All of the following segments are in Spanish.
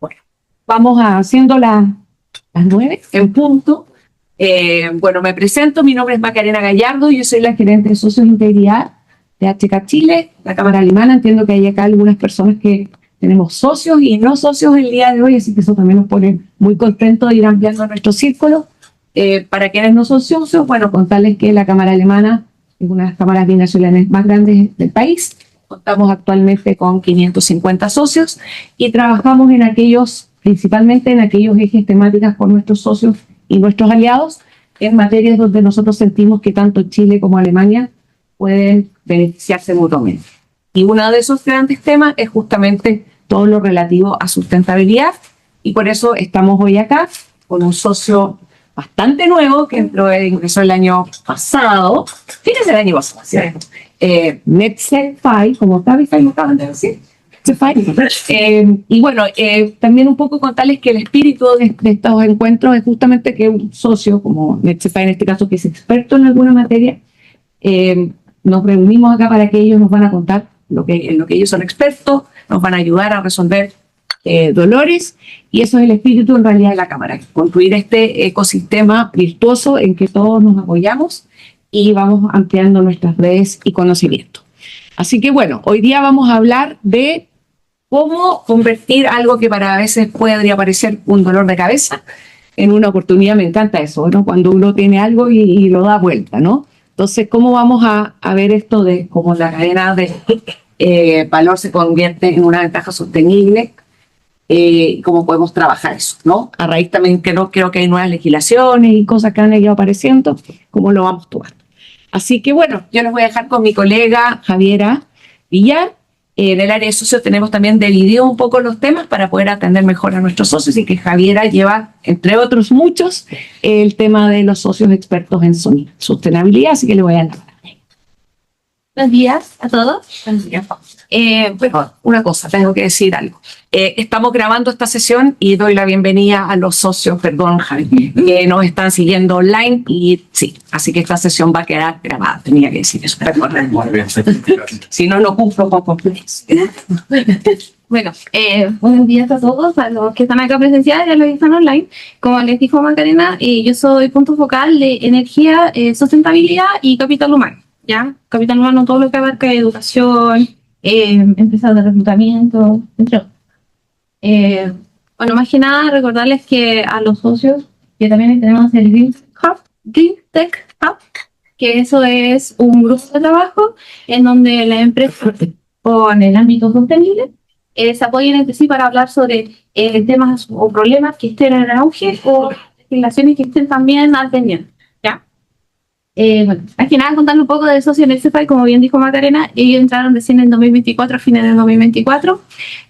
Bueno, vamos haciendo las 9 en punto. Bueno, me presento, mi nombre es Macarena Gallardo, yo soy la gerente de Socios de Integridad de HK Chile, la Cámara Alemana. Entiendo que hay acá algunas personas que tenemos socios y no socios el día de hoy, así que eso también nos pone muy contentos de ir ampliando nuestro círculo. Para quienes no son socios, bueno, contarles que la Cámara Alemana es una de las cámaras binacionales más grandes del país. Contamos actualmente con 550 socios y trabajamos en principalmente en aquellos ejes temáticos con nuestros socios y nuestros aliados en materias donde nosotros sentimos que tanto Chile como Alemania pueden beneficiarse mutuamente. Y uno de esos grandes temas es justamente todo lo relativo a sustentabilidad, y por eso estamos hoy acá con un socio bastante nuevo que ingresó el año pasado, fines del año pasado, ¿sí? NetCFI, como Cabify me acaban de decir. Y bueno, también un poco contarles que el espíritu de estos encuentros es justamente que un socio como NetCFI, en este caso, que es experto en alguna materia, nos reunimos acá para que ellos nos van a contar en lo que ellos son expertos, nos van a ayudar a resolver dolores, y eso es el espíritu en realidad de la Cámara, construir este ecosistema virtuoso en que todos nos apoyamos y vamos ampliando nuestras redes y conocimiento. Así que bueno, hoy día vamos a hablar de cómo convertir algo que para a veces podría parecer un dolor de cabeza en una oportunidad. Me encanta eso, ¿no? Cuando uno tiene algo y lo da vuelta, ¿no? Entonces, ¿cómo vamos a ver esto de cómo la cadena de valor se convierte en una ventaja sostenible? Cómo podemos trabajar eso, ¿no? A raíz también creo que hay nuevas legislaciones y cosas que han ido apareciendo, cómo lo vamos tomando. Así que bueno, yo les voy a dejar con mi colega Javiera Villar. En el área de socios tenemos también dividido un poco los temas para poder atender mejor a nuestros socios, y que Javiera lleva, entre otros muchos, el tema de los socios expertos en sostenibilidad, así que le voy a dar la palabra. Buenos días a todos. Buenos días. Bueno, una cosa, tengo que decir algo. Estamos grabando esta sesión y doy la bienvenida a los socios, perdón, Javi, que nos están siguiendo online, y sí, así que esta sesión va a quedar grabada. Tenía que decir eso, perdón. Si no, no cumplo con compromiso. Bueno, buenos días a todos, a los que están acá presenciales y a los que están online. Como les dijo Macarena, yo soy punto focal de energía, sustentabilidad y capital humano. ¿Ya? Capital humano, todo lo que abarca educación, empresas de reclutamiento, entre otros. Bueno, más que nada recordarles que a los socios que también tenemos el Green Tech Hub, que eso es un grupo de trabajo en donde las empresas con el ámbito sostenible se apoyan entre sí para hablar sobre temas o problemas que estén en auge o legislaciones que estén también al pendiente. ¿Ya? Bueno, al final contarle un poco de socio en el CEFAI, como bien dijo Macarena, ellos entraron recién en 2024, a fines del 2024,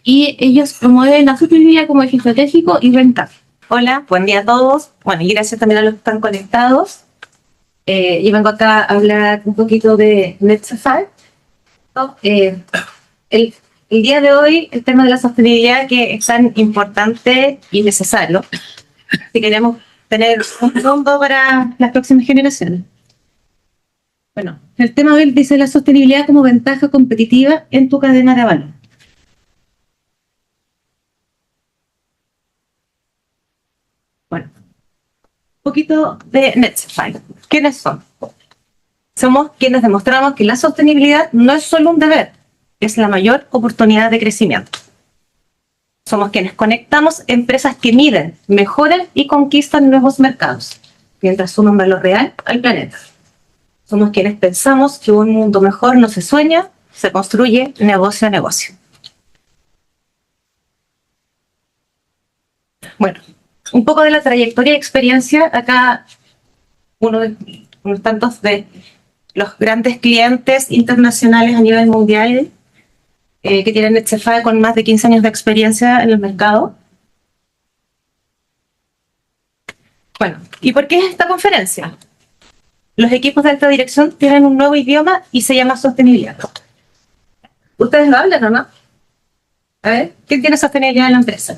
y ellos promueven la sostenibilidad como eje estratégico y rentable. Hola, buen día a todos. Bueno, y gracias también a los que están conectados. Yo vengo acá a hablar un poquito de NetCFI. El día de hoy, el tema de la sostenibilidad, que es tan importante y necesario si queremos tener un rumbo para las próximas generaciones. Bueno, el tema de hoy dice la sostenibilidad como ventaja competitiva en tu cadena de valor. Bueno, un poquito de NetCFI. ¿Quiénes son? Somos quienes demostramos que la sostenibilidad no es solo un deber, es la mayor oportunidad de crecimiento. Somos quienes conectamos empresas que miden, mejoran y conquistan nuevos mercados, mientras suman valor real al planeta. Somos quienes pensamos que un mundo mejor no se sueña, se construye negocio a negocio. Bueno, un poco de la trayectoria y experiencia. Acá unos tantos de los grandes clientes internacionales a nivel mundial que tienen NetCFI con más de 15 años de experiencia en el mercado. Bueno, ¿y por qué esta conferencia? Los equipos de alta dirección tienen un nuevo idioma y se llama sostenibilidad. ¿Ustedes lo hablan o no? A ver, ¿quién tiene sostenibilidad en la empresa?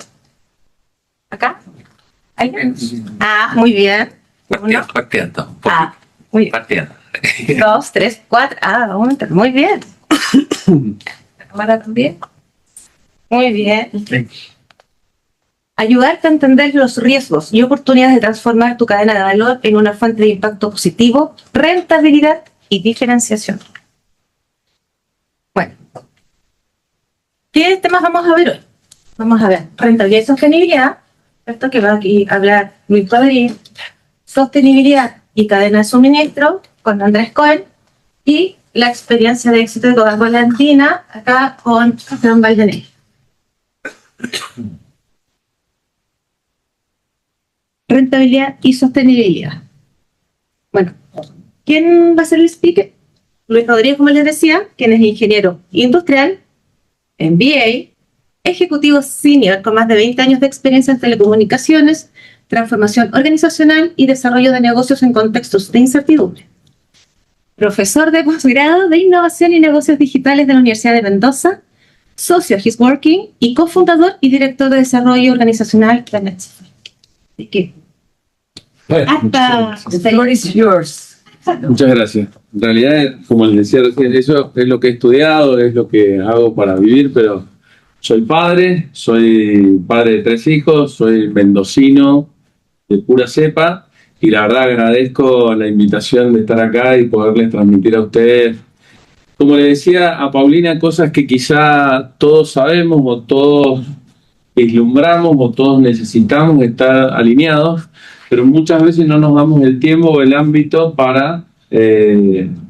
¿Acá? ¿Alguien? Ah, muy bien. Partiendo. Ah, muy bien. Partiendo. 2, 3, 4. Ah, vamos a entrar. Muy bien. ¿La cámara también? Muy bien. ayudarte a entender los riesgos y oportunidades de transformar tu cadena de valor en una fuente de impacto positivo, rentabilidad y diferenciación. Bueno, ¿qué temas vamos a ver hoy? Vamos a ver rentabilidad y sostenibilidad, esto que va aquí a hablar Luis Rodríguez, sostenibilidad y cadena de suministro con Andrés Cohen, y la experiencia de éxito de Coca-Cola Andina, acá con Fran Valdenez. Rentabilidad y sostenibilidad. Bueno, ¿quién va a ser el speaker? Luis Rodríguez, como les decía, quien es ingeniero industrial, MBA, ejecutivo senior con más de 20 años de experiencia en telecomunicaciones, transformación organizacional y desarrollo de negocios en contextos de incertidumbre. Profesor de posgrado de Innovación y Negocios Digitales de la Universidad de Mendoza, socio His Working y cofundador y director de desarrollo organizacional de Netflix. Así que, hasta The floor is yours. Muchas gracias. En realidad, como les decía recién, eso es lo que he estudiado, es lo que hago para vivir, pero soy padre de 3 hijos, soy mendocino de pura cepa, y la verdad agradezco la invitación de estar acá y poderles transmitir a ustedes, como le decía a Paulina, cosas que quizá todos sabemos o todos vislumbramos o todos necesitamos estar alineados, pero muchas veces no nos damos el tiempo o el ámbito para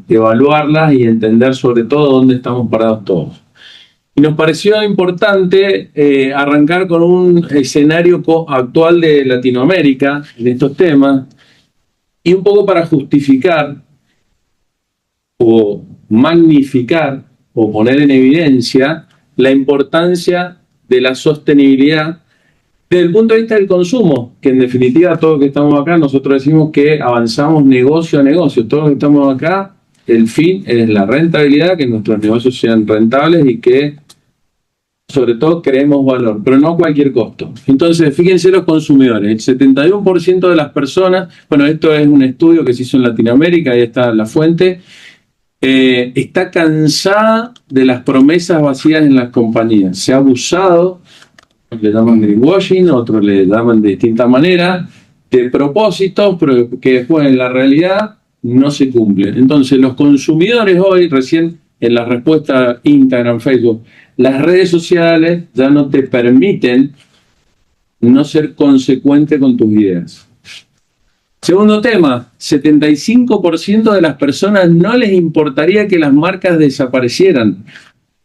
evaluarlas y entender sobre todo dónde estamos parados todos. Y nos pareció importante arrancar con un escenario actual de Latinoamérica en estos temas, y un poco para justificar o magnificar o poner en evidencia la importancia de la sostenibilidad desde el punto de vista del consumo, que en definitiva todos los que estamos acá, nosotros decimos que avanzamos negocio a negocio. Todos los que estamos acá, el fin es la rentabilidad, que nuestros negocios sean rentables y que sobre todo creemos valor, pero no a cualquier costo. Entonces, fíjense los consumidores, el 71% de las personas, bueno, esto es un estudio que se hizo en Latinoamérica, ahí está la fuente, está cansada de las promesas vacías en las compañías. Se ha abusado, le llaman greenwashing, otros le llaman de distintas maneras, de propósitos, pero que después en la realidad no se cumplen. Entonces, los consumidores hoy, recién en la respuesta Instagram, Facebook, las redes sociales ya no te permiten no ser consecuente con tus ideas. Segundo tema, 75% de las personas no les importaría que las marcas desaparecieran.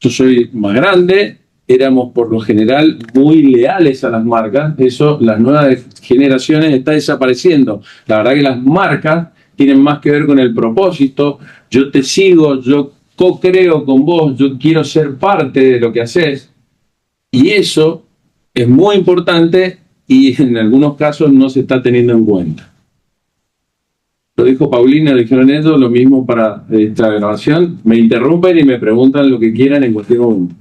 Yo soy más grande, éramos por lo general muy leales a las marcas, eso las nuevas generaciones está desapareciendo. La verdad que las marcas tienen más que ver con el propósito, yo te sigo, yo co-creo con vos, yo quiero ser parte de lo que haces, y eso es muy importante y en algunos casos no se está teniendo en cuenta. Lo dijo Paulina, lo dijeron ellos, lo mismo para esta grabación, me interrumpen y me preguntan lo que quieran en cualquier momento.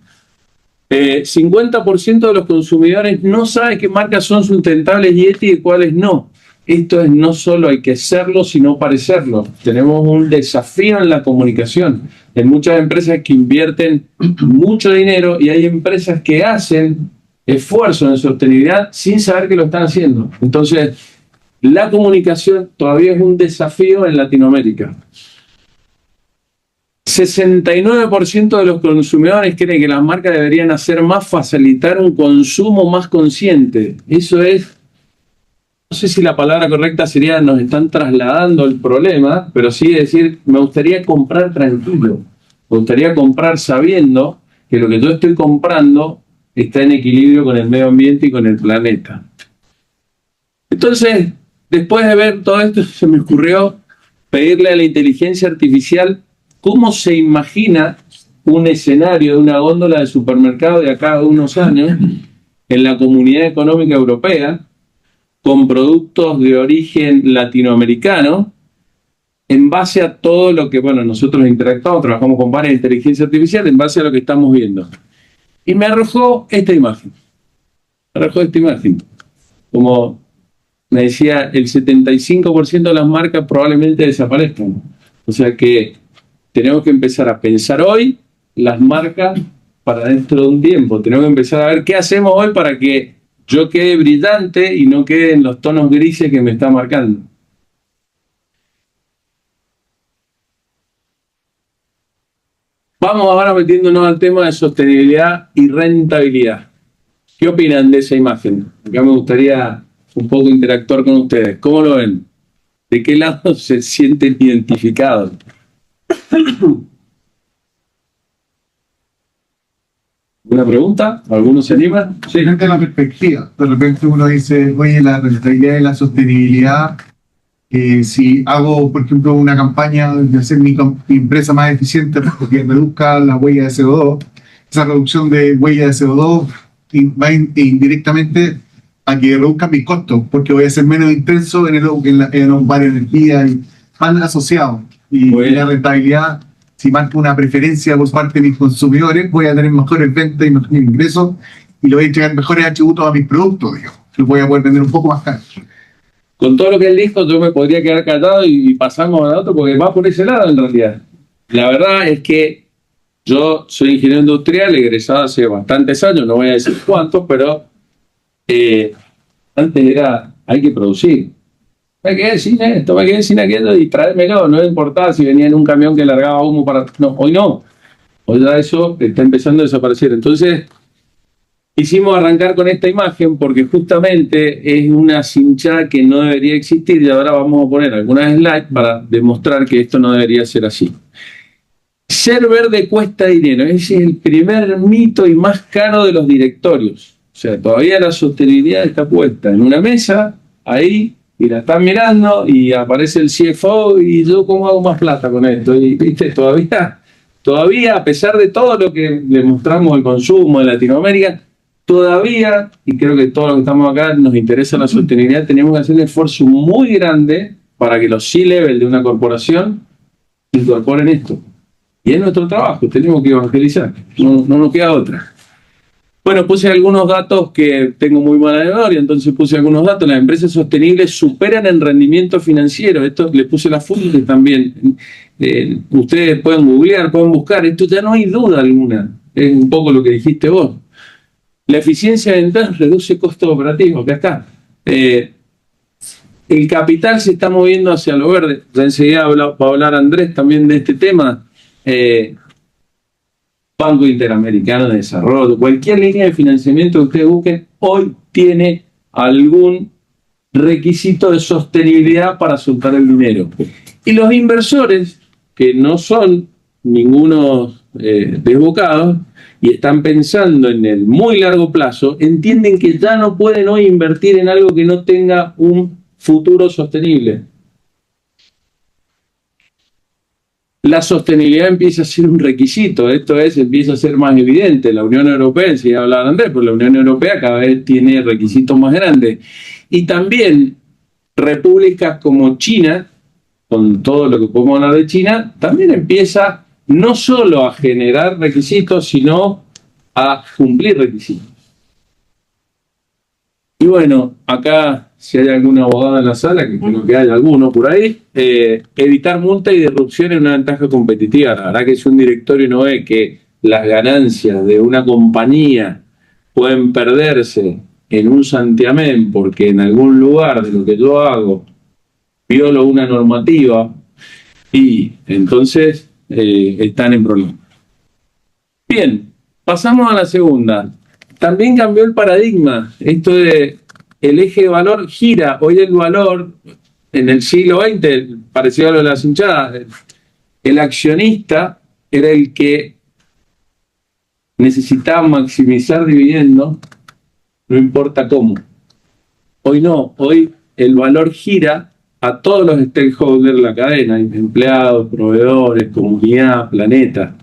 50% de los consumidores no saben qué marcas son sustentables y éticas y cuáles no. Esto es, no solo hay que serlo, sino parecerlo. Tenemos un desafío en la comunicación. Hay muchas empresas que invierten mucho dinero y hay empresas que hacen esfuerzo en sostenibilidad sin saber que lo están haciendo. Entonces, la comunicación todavía es un desafío en Latinoamérica. 69% de los consumidores creen que las marcas deberían hacer más, facilitar un consumo más consciente. Eso es, no sé si la palabra correcta sería nos están trasladando el problema, pero sí decir, me gustaría comprar tranquilo, me gustaría comprar sabiendo que lo que yo estoy comprando está en equilibrio con el medio ambiente y con el planeta. Entonces, después de ver todo esto, se me ocurrió pedirle a la inteligencia artificial cómo se imagina un escenario de una góndola de supermercado de acá a unos años en la Comunidad Económica Europea, con productos de origen latinoamericano, en base a todo lo que, bueno, nosotros interactuamos, trabajamos con varias inteligencias artificiales, en base a lo que estamos viendo. Y me arrojó esta imagen. Como me decía, el 75% de las marcas probablemente desaparezcan. O sea que tenemos que empezar a pensar hoy las marcas para dentro de un tiempo. Tenemos que empezar a ver qué hacemos hoy para que yo quede brillante y no quede en los tonos grises que me está marcando. Vamos ahora metiéndonos al tema de sostenibilidad y rentabilidad. ¿Qué opinan de esa imagen? Acá me gustaría un poco interactuar con ustedes. ¿Cómo lo ven? ¿De qué lado se sienten identificados? ¿Una pregunta? ¿Alguno se anima? Sí, frente a la perspectiva. De repente uno dice, oye, la rentabilidad y la sostenibilidad, si hago, por ejemplo, una campaña de hacer mi empresa más eficiente porque reduzca la huella de CO2, esa reducción de huella de CO2 va indirectamente a que reduzca mis costos, porque voy a ser menos intenso en ocupar energía y van asociados. Y la rentabilidad, si marco una preferencia por parte de mis consumidores, voy a tener mejores ventas y mejores ingresos y le voy a entregar mejores atributos a mis productos, digamos. Los voy a poder vender un poco más caro. Con todo lo que él dijo, yo me podría quedar callado y pasamos a otro porque va por ese lado en realidad. La verdad es que yo soy ingeniero industrial, egresado hace bastantes años, no voy a decir cuántos, pero antes era, hay que producir. Me quedé sin esto, me quedé sin aquello y traérmelo, no importaba si venía en un camión que largaba humo para... No, hoy no. Hoy ya eso está empezando a desaparecer. Entonces, quisimos arrancar con esta imagen porque justamente es una cinchada que no debería existir y ahora vamos a poner algunas slides para demostrar que esto no debería ser así. Ser verde cuesta dinero. Ese es el primer mito y más caro de los directorios. O sea, todavía la sostenibilidad está puesta en una mesa, ahí, y la están mirando y aparece el CFO y yo cómo hago más plata con esto. Y viste, todavía, a pesar de todo lo que le mostramos el consumo en Latinoamérica, todavía, y creo que todos los que estamos acá nos interesa la sostenibilidad, tenemos que hacer un esfuerzo muy grande para que los C-level de una corporación incorporen esto. Y es nuestro trabajo, tenemos que evangelizar, no nos queda otra. Bueno, puse algunos datos que tengo muy mala memoria, entonces puse algunos datos. Las empresas sostenibles superan en rendimiento financiero. Esto le puse las fuentes también. Ustedes pueden googlear, pueden buscar. Esto ya no hay duda alguna. Es un poco lo que dijiste vos. La eficiencia de ventas reduce costos operativos. Acá está. El capital se está moviendo hacia lo verde. Ya enseguida va a hablar Andrés también de este tema. Banco Interamericano de Desarrollo, cualquier línea de financiamiento que ustedes busquen, hoy tiene algún requisito de sostenibilidad para soltar el dinero. Y los inversores, que no son ningunos desbocados y están pensando en el muy largo plazo, entienden que ya no pueden hoy invertir en algo que no tenga un futuro sostenible. La sostenibilidad empieza a ser un requisito, esto es, empieza a ser más evidente. La Unión Europea, si hablar Andrés, pero la Unión Europea cada vez tiene requisitos más grandes. Y también repúblicas como China, con todo lo que podemos hablar de China, también empieza no solo a generar requisitos, sino a cumplir requisitos. Y bueno, acá, si hay algún abogado en la sala, que creo que hay alguno por ahí, evitar multa y disrupción es una ventaja competitiva. La verdad que si un directorio no ve que las ganancias de una compañía pueden perderse en un santiamén porque en algún lugar de lo que yo hago violo una normativa y entonces están en problemas. Bien, pasamos a la segunda. También cambió el paradigma. Esto de el eje de valor gira. Hoy el valor, en el siglo XX, parecido a lo de las hinchadas, el accionista era el que necesitaba maximizar dividendos, no importa cómo. Hoy no. Hoy el valor gira a todos los stakeholders de la cadena, empleados, proveedores, comunidad, planeta.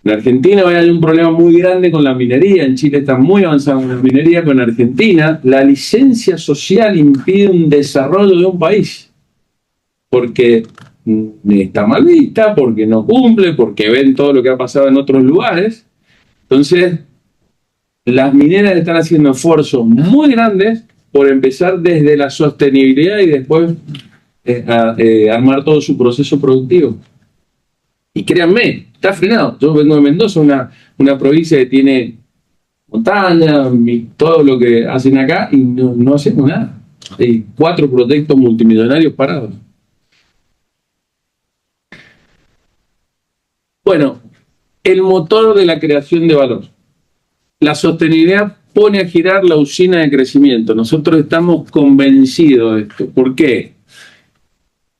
En Argentina hoy hay un problema muy grande con la minería. En Chile está muy avanzado con la minería, pero en Argentina la licencia social impide un desarrollo de un país. Porque está mal vista, porque no cumple, porque ven todo lo que ha pasado en otros lugares. Entonces, las mineras están haciendo esfuerzos muy grandes por empezar desde la sostenibilidad y después armar todo su proceso productivo. Y créanme, está frenado. Yo vengo de Mendoza, una provincia que tiene montaña, todo lo que hacen acá y no hacemos nada. Hay 4 proyectos multimillonarios parados. Bueno, el motor de la creación de valor. La sostenibilidad pone a girar la usina de crecimiento. Nosotros estamos convencidos de esto. ¿Por qué?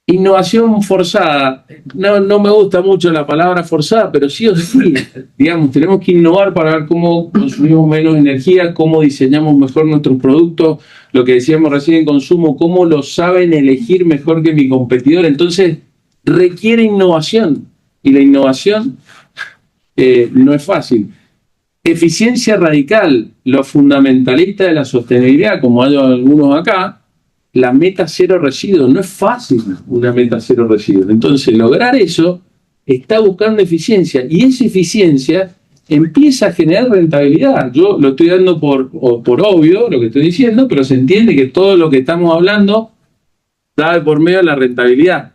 Innovación forzada. No me gusta mucho la palabra forzada, pero sí o sí, digamos, tenemos que innovar para ver cómo consumimos menos energía, cómo diseñamos mejor nuestros productos, lo que decíamos recién en consumo, cómo lo saben elegir mejor que mi competidor. Entonces, requiere innovación. Y la innovación no es fácil. Eficiencia radical, los fundamentalistas de la sostenibilidad, como hay algunos acá, la meta cero residuos. No es fácil una meta cero residuos. Entonces, lograr eso está buscando eficiencia y esa eficiencia empieza a generar rentabilidad. Yo lo estoy dando por obvio, lo que estoy diciendo, pero se entiende que todo lo que estamos hablando da por medio de la rentabilidad.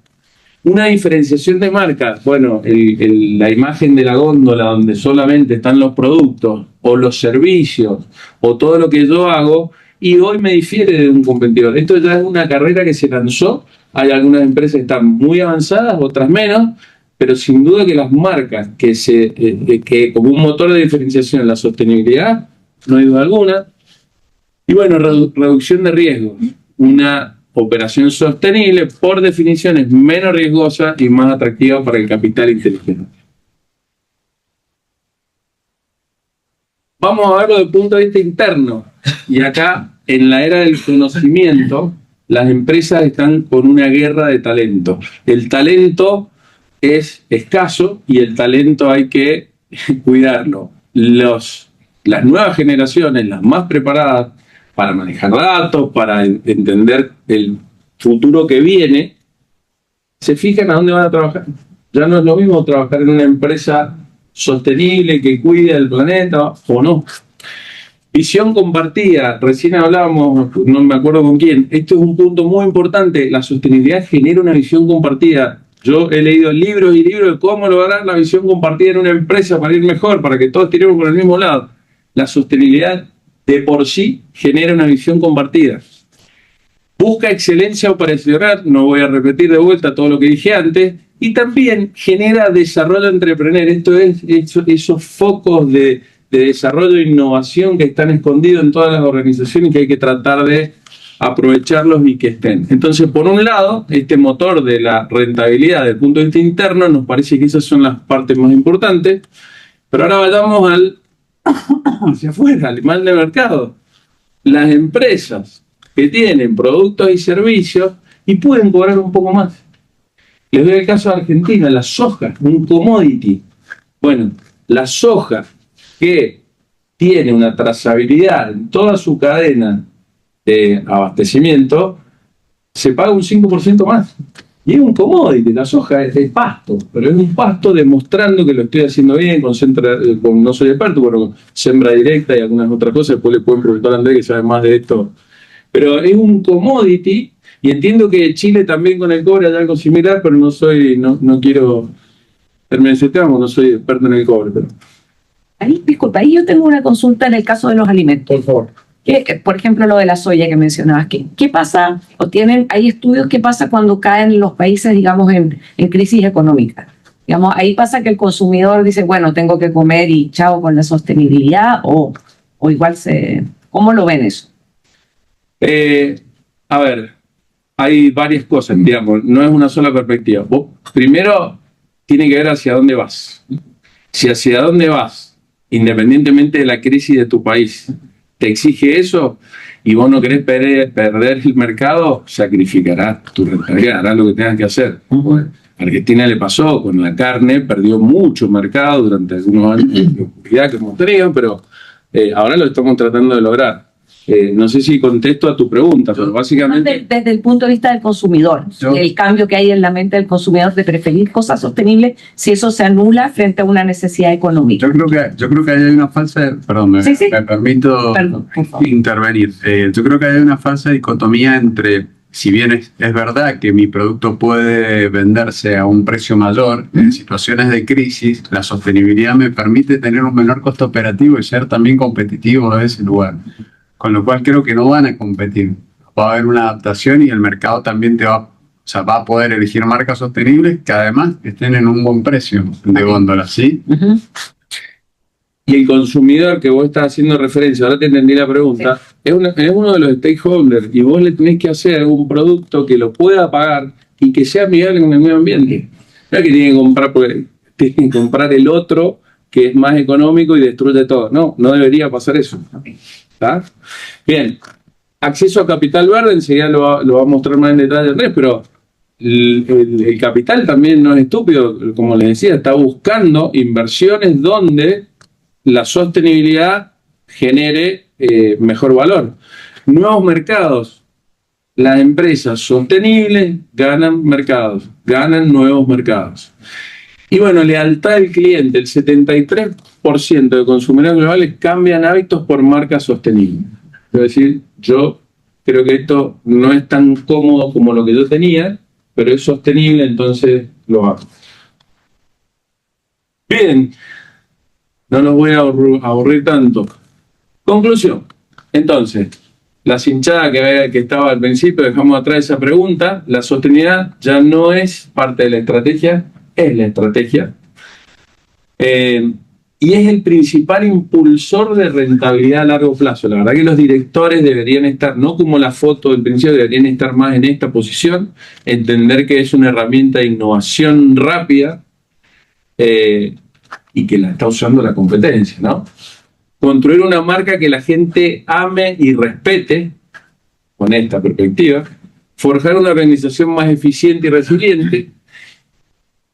Una diferenciación de marca, bueno, la imagen de la góndola donde solamente están los productos o los servicios o todo lo que yo hago y hoy me difiere de un competidor. Esto ya es una carrera que se lanzó, hay algunas empresas que están muy avanzadas, otras menos, pero sin duda que las marcas que como un motor de diferenciación en la sostenibilidad, no hay duda alguna. Y bueno, reducción de riesgos, una operación sostenible, por definición, es menos riesgosa y más atractiva para el capital inteligente. Vamos a verlo desde el punto de vista interno. Y acá, en la era del conocimiento, las empresas están con una guerra de talento. El talento es escaso y el talento hay que cuidarlo. Las nuevas generaciones, las más preparadas, para manejar datos, para entender el futuro que viene, se fijan a dónde van a trabajar. Ya no es lo mismo trabajar en una empresa sostenible que cuide el planeta o no. Visión compartida, recién hablábamos, no me acuerdo con quién, esto es un punto muy importante, la sostenibilidad genera una visión compartida. Yo he leído libros y libros de cómo lograr la visión compartida en una empresa para ir mejor, para que todos tiremos por el mismo lado. La sostenibilidad de por sí genera una visión compartida. Busca excelencia operacional, no voy a repetir de vuelta todo lo que dije antes, y también genera desarrollo entrepreneur. Esto es esos focos de desarrollo e innovación que están escondidos en todas las organizaciones y que hay que tratar de aprovecharlos y que estén. Entonces, por un lado, este motor de la rentabilidad desde el punto de vista interno, nos parece que esas son las partes más importantes, pero ahora vayamos hacia afuera, al mal de mercado. Las empresas que tienen productos y servicios y pueden cobrar un poco más. Les doy el caso de Argentina, la soja, un commodity. Bueno, la soja que tiene una trazabilidad en toda su cadena de abastecimiento, se paga un 5% más. Y es un commodity, la soja es de pasto, pero es un pasto demostrando que lo estoy haciendo bien, no soy experto, pero con siembra directa y algunas otras cosas, después le pueden preguntar a Andrés que sabe más de esto. Pero es un commodity, y entiendo que Chile también con el cobre hay algo similar, pero no quiero terminar ese tema, no soy experto en el cobre. Pero... Disculpa, ahí yo tengo una consulta en el caso de los alimentos. Por favor. Por ejemplo, lo de la soya que mencionabas, ¿qué pasa? ¿Hay estudios qué pasa cuando caen los países, digamos, en crisis económica? Digamos, ahí pasa que el consumidor dice, bueno, tengo que comer y chao con la sostenibilidad, o igual ¿cómo lo ven eso? A ver, hay varias cosas, digamos, no es una sola perspectiva. Vos, primero, tiene que ver hacia dónde vas. Si hacia dónde vas, independientemente de la crisis de tu país, te exige eso y vos no querés perder el mercado, sacrificarás tu rentabilidad, harás lo que tengas que hacer. A Argentina le pasó con la carne, perdió mucho mercado durante algunos años de oscuridad que hemos tenido, pero ahora lo estamos tratando de lograr. No sé si contesto a tu pregunta, pero básicamente... Desde el punto de vista del consumidor, el cambio que hay en la mente del consumidor de preferir cosas sostenibles, si eso se anula frente a una necesidad económica. Yo creo que hay una falsa... Perdón, me permito intervenir. Yo creo que hay una falsa dicotomía entre si bien es verdad que mi producto puede venderse a un precio mayor, en situaciones de crisis, la sostenibilidad me permite tener un menor costo operativo y ser también competitivo en ese lugar. Con lo cual creo que no van a competir. Va a haber una adaptación y el mercado también va a poder elegir marcas sostenibles que además estén en un buen precio de góndola, ¿sí? Y el consumidor que vos estás haciendo referencia, ahora te entendí la pregunta, es uno de los stakeholders y vos le tenés que hacer un producto que lo pueda pagar y que sea amigable con el medio ambiente. No es que tiene que comprar porque tiene que comprar el otro que es más económico y destruye todo. No, no debería pasar eso. ¿Está? Bien. Acceso a capital verde, enseguida lo va a mostrar más en detalle Andrés, pero el capital también no es estúpido, como les decía, está buscando inversiones donde la sostenibilidad genere mejor valor. Nuevos mercados. Las empresas sostenibles ganan mercados, ganan nuevos mercados. Y bueno, lealtad del cliente. El 73% de consumidores globales cambian hábitos por marcas sostenibles. Es decir, yo creo que esto no es tan cómodo como lo que yo tenía, pero es sostenible, entonces lo hago. Bien. No los voy a aburrir tanto. Conclusión. Entonces, la cinchada que estaba al principio, dejamos atrás esa pregunta. La sostenibilidad ya no es parte de la estrategia, es la estrategia. Y es el principal impulsor de rentabilidad a largo plazo. La verdad que los directores deberían estar, no como la foto del principio, deberían estar más en esta posición, entender que es una herramienta de innovación rápida, y que la está usando la competencia, ¿no? Construir una marca que la gente ame y respete, con esta perspectiva, forjar una organización más eficiente y resiliente,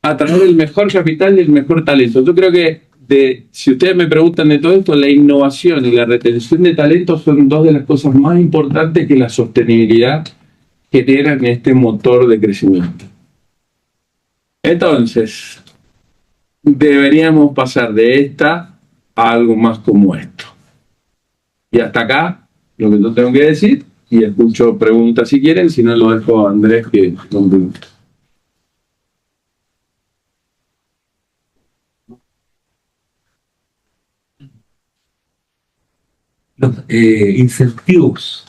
a través del mejor capital y el mejor talento. Yo creo que, si ustedes me preguntan de todo esto, la innovación y la retención de talento son dos de las cosas más importantes que la sostenibilidad genera en este motor de crecimiento. Entonces, deberíamos pasar de esta a algo más como esto. Y hasta acá lo que yo tengo que decir, y escucho preguntas si quieren, si no lo dejo a Andrés que continúe. Los incentivos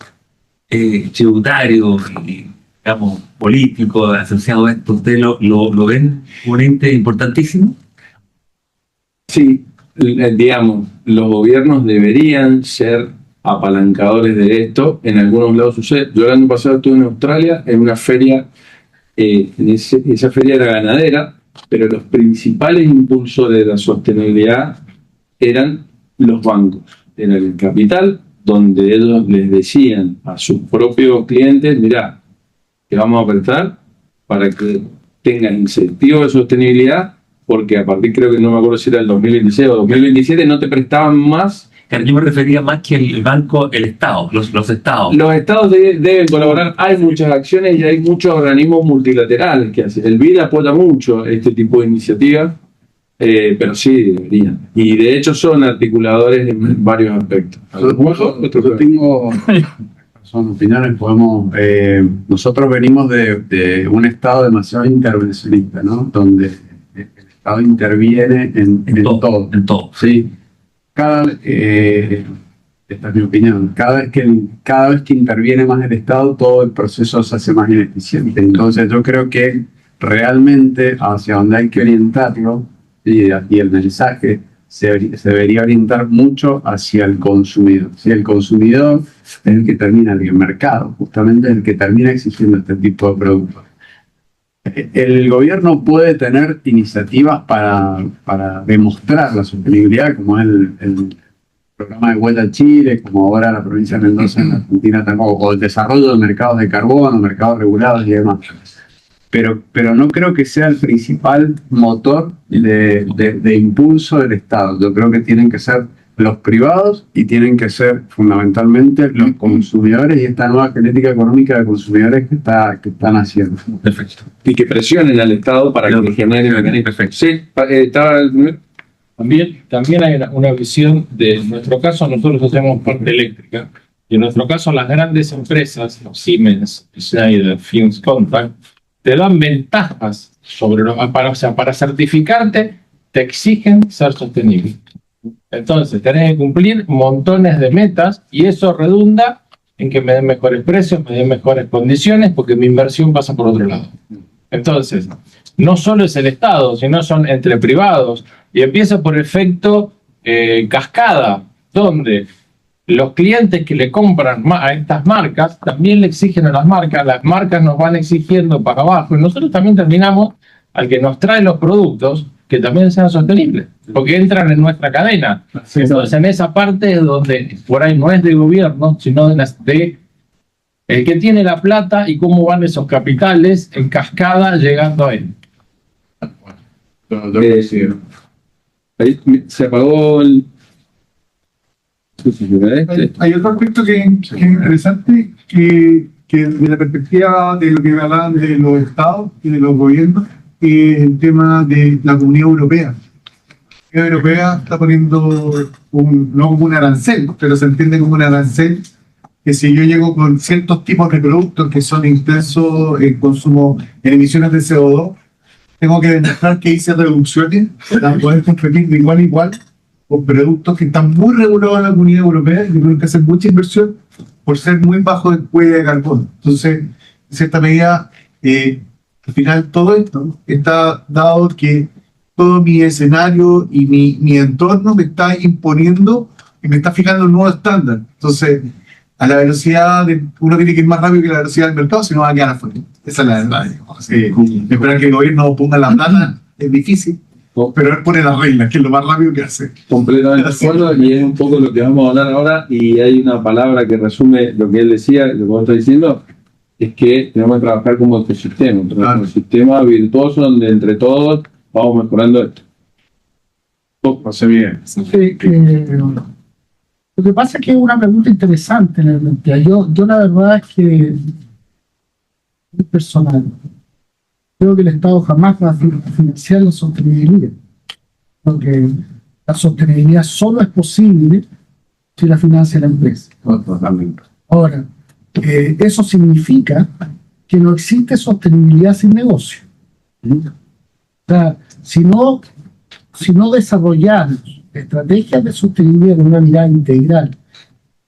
tributarios y, digamos, políticos asociados a esto, ¿ustedes lo ven un ente importantísimo? Sí, digamos, los gobiernos deberían ser apalancadores de esto. En algunos lados sucede. Yo el año pasado estuve en Australia en una feria, esa feria era ganadera, pero los principales impulsores de la sostenibilidad eran los bancos. Era el capital, donde ellos les decían a sus propios clientes, mirá, que vamos a prestar para que tengan incentivos de sostenibilidad, porque a partir, creo que no me acuerdo si era el 2026 o 2027, no te prestaban más. Yo me refería más que el banco, el Estado, los estados. Los estados deben colaborar. Hay muchas acciones y hay muchos organismos multilaterales que hacen. El BID apoya mucho este tipo de iniciativas, pero sí deberían. Y de hecho son articuladores en varios aspectos. Yo tengo son opiniones, nosotros venimos de un estado demasiado intervencionista, ¿no? Donde el Estado interviene en todo. En todo. Sí. Esta es mi opinión. Cada vez que interviene más el Estado, todo el proceso se hace más ineficiente. Entonces yo creo que realmente hacia donde hay que orientarlo, y el mensaje se debería orientar mucho hacia el consumidor. Si el consumidor es el que termina, el mercado, justamente es el que termina exigiendo este tipo de productos. El gobierno puede tener iniciativas para demostrar la sostenibilidad, como es el programa de Vuelta a Chile, como ahora la provincia de Mendoza en Argentina, o el desarrollo de mercados de carbono, mercados regulados y demás. Pero no creo que sea el principal motor de impulso del Estado. Yo creo que tienen que ser los privados y tienen que ser fundamentalmente los consumidores y esta nueva genética económica de consumidores que están haciendo. Perfecto. Y que presionen al Estado para que genere mecanismos. Perfecto. Sí, estaba el primero. También hay una visión de, en nuestro caso, nosotros hacemos parte eléctrica, Y en nuestro caso, las grandes empresas, los Siemens, Schneider, Siemens Contact, te dan ventajas sobre o sea, para certificarte, te exigen ser sostenible. Entonces, tenés que cumplir montones de metas y eso redunda en que me den mejores precios, me den mejores condiciones, porque mi inversión pasa por otro lado. Entonces, no solo es el Estado, sino son entre privados. Y empieza por efecto cascada, donde los clientes que le compran a estas marcas también le exigen a las marcas nos van exigiendo para abajo, y nosotros también terminamos al que nos trae los productos que también sean sostenibles, porque entran en nuestra cadena. Entonces, en esa parte es donde por ahí no es de gobierno, sino de el que tiene la plata y cómo van esos capitales en cascada llegando a él. Yo coincido. Ahí se apagó el... Hay otro aspecto que es interesante, que de la perspectiva de lo que hablaban de los estados y de los gobiernos, el tema de la Comunidad Europea. La Comunidad Europea está poniendo no como un arancel, pero se entiende como un arancel, que si yo llego con ciertos tipos de productos que son intensos en consumo, en emisiones de CO2, tengo que demostrar que hice reducciones para poder competir de igual a igual con productos que están muy regulados en la Comunidad Europea y que tienen que hacer mucha inversión por ser muy bajo en huella de carbono. Entonces, en cierta medida, al final todo esto está dado que todo mi escenario y mi entorno me está imponiendo y me está fijando un nuevo estándar. Entonces, a la velocidad uno tiene que ir más rápido que la velocidad del mercado, si no va a quedar afuera. Esa es la verdad. Esperar que el gobierno ponga la plata es difícil, pero él pone las reglas, que es lo más rápido que hace. Completamente de acuerdo, y es un poco lo que vamos a hablar ahora, y hay una palabra que resume lo que él decía, lo que vos estás diciendo, es que tenemos que trabajar como ecosistema, un ecosistema virtuoso donde entre todos vamos mejorando esto. José Miguel. Lo que pasa es que es una pregunta interesante en el plantea. Yo la verdad es que es personal. Creo que el Estado jamás va a financiar la sostenibilidad. Porque la sostenibilidad solo es posible si la financia la empresa. Totalmente. Ahora, eso significa que no existe sostenibilidad sin negocio. O sea, si no desarrollamos estrategias de sostenibilidad con una mirada integral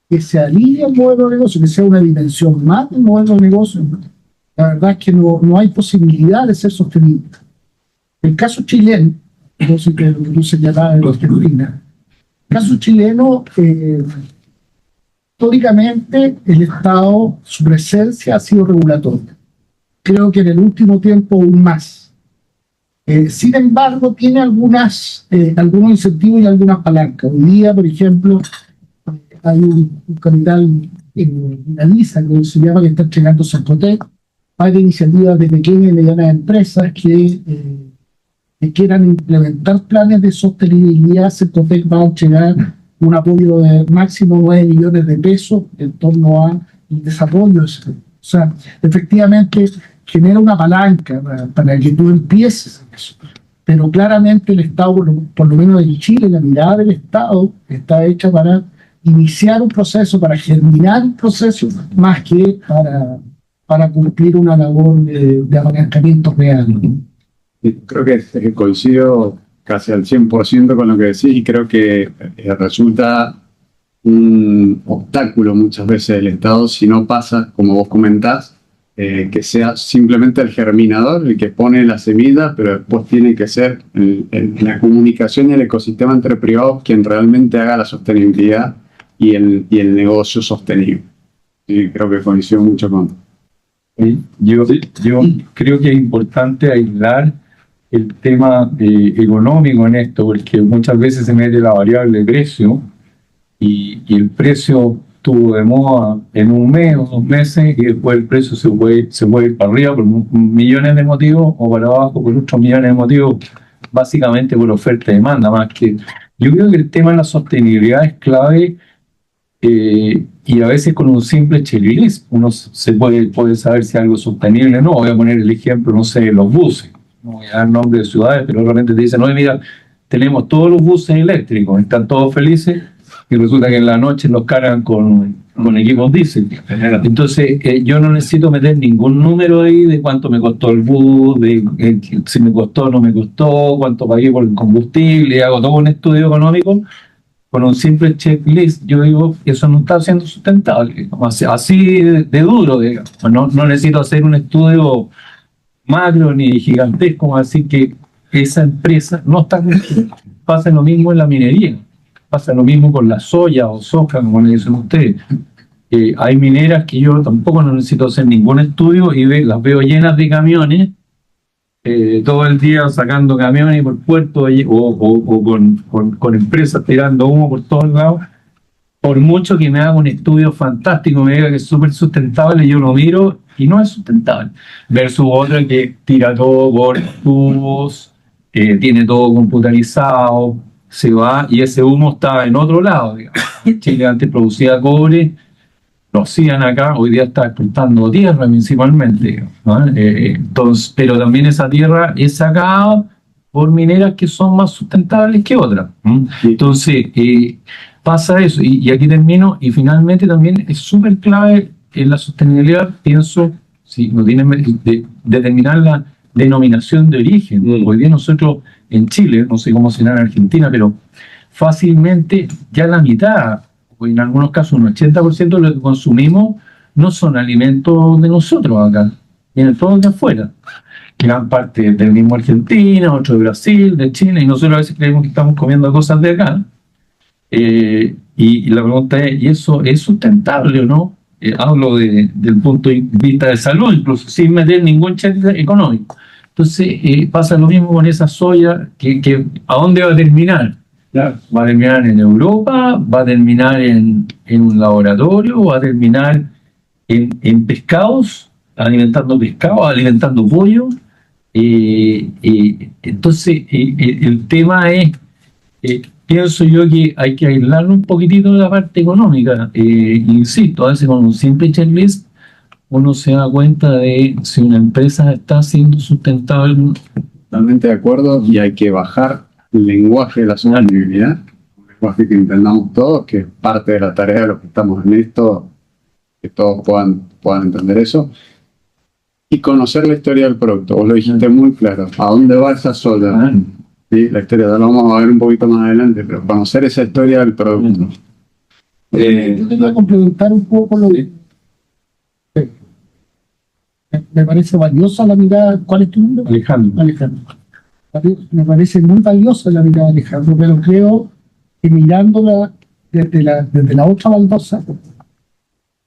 que se alinee al modelo de negocio, que sea una dimensión más del modelo de negocio, la verdad es que no hay posibilidad de ser sostenible. El caso chileno, entonces que tú señalabas en Argentina, el caso chileno, históricamente el Estado, su presencia ha sido regulatoria. Creo que en el último tiempo aún más. Sin embargo, tiene algunos incentivos y algunas palancas. Hoy día, por ejemplo, hay un capital en Anisa, que se llama, que está entregando Cercotec. Hay iniciativas de pequeñas y medianas empresas que quieran implementar planes de sostenibilidad. Cercotec va a entregar un apoyo de máximo 9 millones de pesos en torno al desarrollo. O sea, efectivamente genera una palanca para que tú empieces eso. Pero claramente el Estado, por lo menos en Chile, la mirada del Estado está hecha para iniciar un proceso, para germinar un proceso, más que para cumplir una labor de apalancamiento real. Creo que coincido casi al 100% con lo que decís, y creo que resulta un obstáculo muchas veces del Estado si no pasa, como vos comentás, que sea simplemente el germinador el que pone la semilla, pero después tiene que ser la comunicación y el ecosistema entre privados quien realmente haga la sostenibilidad y el negocio sostenible. Y creo que coincido mucho con... Yo creo que es importante aislar el tema económico en esto, porque muchas veces se mete la variable de precio y el precio estuvo de moda en un mes o 2 meses y después el precio se puede ir para arriba por millones de motivos o para abajo por otros millones de motivos, básicamente por oferta y demanda. Más que yo creo que el tema de la sostenibilidad es clave, y a veces con un simple checklist uno se puede saber si algo es sostenible o no. Voy a poner el ejemplo, no sé, los buses. No voy a dar nombre de ciudades, pero realmente te dicen, oye, mira, tenemos todos los buses eléctricos, están todos felices, y resulta que en la noche los cargan con con equipos diésel. Entonces, yo no necesito meter ningún número ahí de cuánto me costó el bus, de si me costó o no me costó, cuánto pagué por el combustible, hago todo un estudio económico. Con un simple checklist, yo digo, eso no está siendo sustentable, así de duro, digamos. No necesito hacer un estudio macro ni gigantesco, así que esa empresa no está. Pasa lo mismo en la minería, pasa lo mismo con la soya o soja, como le dicen ustedes. Hay mineras que yo tampoco no necesito hacer ningún estudio y las veo llenas de camiones, todo el día sacando camiones por puerto o con empresas tirando humo por todos lados. Por mucho que me haga un estudio fantástico, me diga que es súper sustentable, yo lo miro y no es sustentable. Versus otra que tira todo por tubos, tiene todo computarizado, se va y ese humo está en otro lado. Digamos. Chile antes producía cobre, lo hacían acá, hoy día está exportando tierra principalmente, ¿no? Entonces, pero también esa tierra es sacada por mineras que son más sustentables que otras. Entonces, pasa eso, y aquí termino, y finalmente también es súper clave en la sostenibilidad, pienso, si no tienen determinar la denominación de origen. Hoy día nosotros en Chile, no sé cómo será en Argentina, pero fácilmente ya la mitad, o en algunos casos un 80% de lo que consumimos no son alimentos de nosotros acá, vienen todos de afuera. Gran parte del mismo Argentina, otro de Brasil, de Chile, y nosotros a veces creemos que estamos comiendo cosas de acá. Y la pregunta es, ¿y eso es sustentable o no? Hablo del punto de vista de salud, incluso sin meter ningún cheque económico. Entonces pasa lo mismo con esa soya, que ¿a dónde va a terminar? ¿Va a terminar en Europa? ¿Va a terminar en un laboratorio? ¿Va a terminar en pescados? ¿Alimentando pescado? ¿Alimentando pollo? Entonces el tema es, pienso yo que hay que aislarlo un poquitito de la parte económica. Insisto, a veces con un simple checklist uno se da cuenta de si una empresa está siendo sustentable. Totalmente de acuerdo, y hay que bajar el lenguaje de la sostenibilidad, un lenguaje que entendamos todos, que es parte de la tarea de los que estamos en esto, que todos puedan entender eso. Y conocer la historia del producto. Vos lo dijiste muy claro. ¿A dónde va esa soya? ¿Sí? La historia ya lo vamos a ver un poquito más adelante, pero conocer esa historia del producto. Yo quería complementar un poco lo de... Me parece valiosa la mirada. ¿Cuál es tu nombre? Alejandro. Me parece muy valiosa la mirada de Alejandro, pero creo que mirándola desde la otra baldosa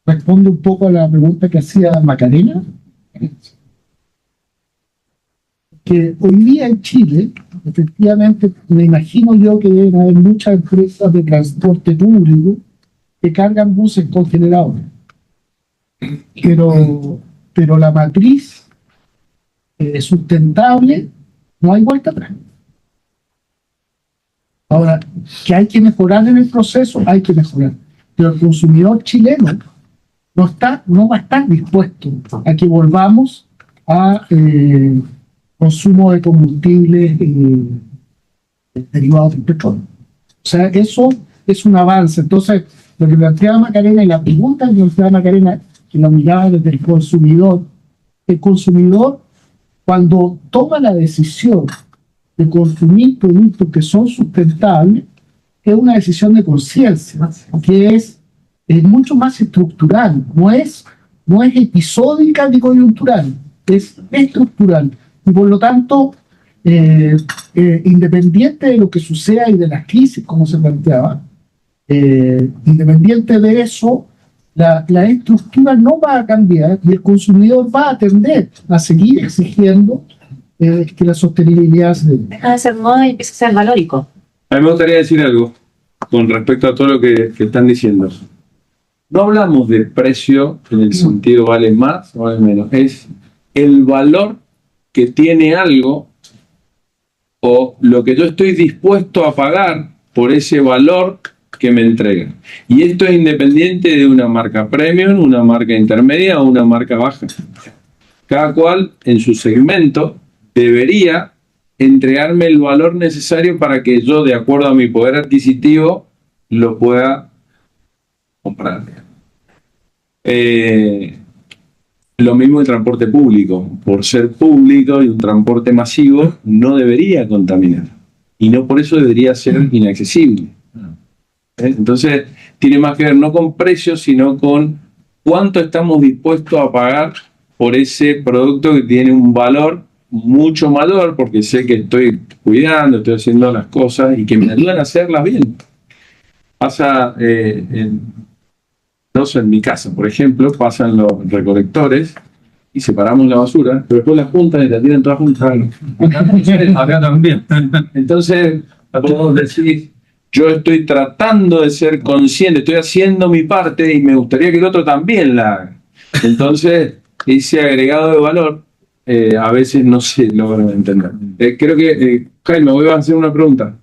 responde un poco a la pregunta que hacía Macarena. Que hoy día en Chile, efectivamente, me imagino yo que deben haber muchas empresas de transporte público que cargan buses con generadores. Pero la matriz sustentable, no hay vuelta atrás. Ahora, que hay que mejorar en el proceso, hay que mejorar. Pero el consumidor chileno no va a estar dispuesto a que volvamos a consumo de combustibles derivados del petróleo. O sea, eso es un avance. Entonces, lo que planteaba Macarena y la pregunta que planteaba Macarena, que la miraba desde el consumidor, cuando toma la decisión de consumir productos que son sustentables, es una decisión de conciencia, que es mucho más estructural, no es episódica ni coyuntural, es estructural. Y por lo tanto, independiente de lo que suceda y de las crisis, como se planteaba, independiente de eso, la estructura no va a cambiar y el consumidor va a tender a seguir exigiendo que la sostenibilidad se deja de ser moda y empieza a ser valórico. A mí me gustaría decir algo con respecto a todo lo que están diciendo. No hablamos del precio en el sentido vale más o vale menos, es el valor que tiene algo o lo que yo estoy dispuesto a pagar por ese valor que me entregan. Y esto es independiente de una marca premium, una marca intermedia o una marca baja. Cada cual en su segmento debería entregarme el valor necesario para que yo, de acuerdo a mi poder adquisitivo, lo pueda comprar. Lo mismo el transporte público. Por ser público y un transporte masivo, no debería contaminar. Y no por eso debería ser inaccesible. Entonces, tiene más que ver no con precios, sino con cuánto estamos dispuestos a pagar por ese producto que tiene un valor mucho mayor, porque sé que estoy cuidando, estoy haciendo las cosas y que me ayudan a hacerlas bien. Pasa, no sé, en mi casa, por ejemplo, pasan los recolectores y separamos la basura, pero después la juntan y la tiran todas juntas. Acá también. Entonces, podemos decir, yo estoy tratando de ser consciente, estoy haciendo mi parte y me gustaría que el otro también la haga. Entonces, ese agregado de valor a veces no se logra entender. Creo que, Jaime, voy a hacer una pregunta.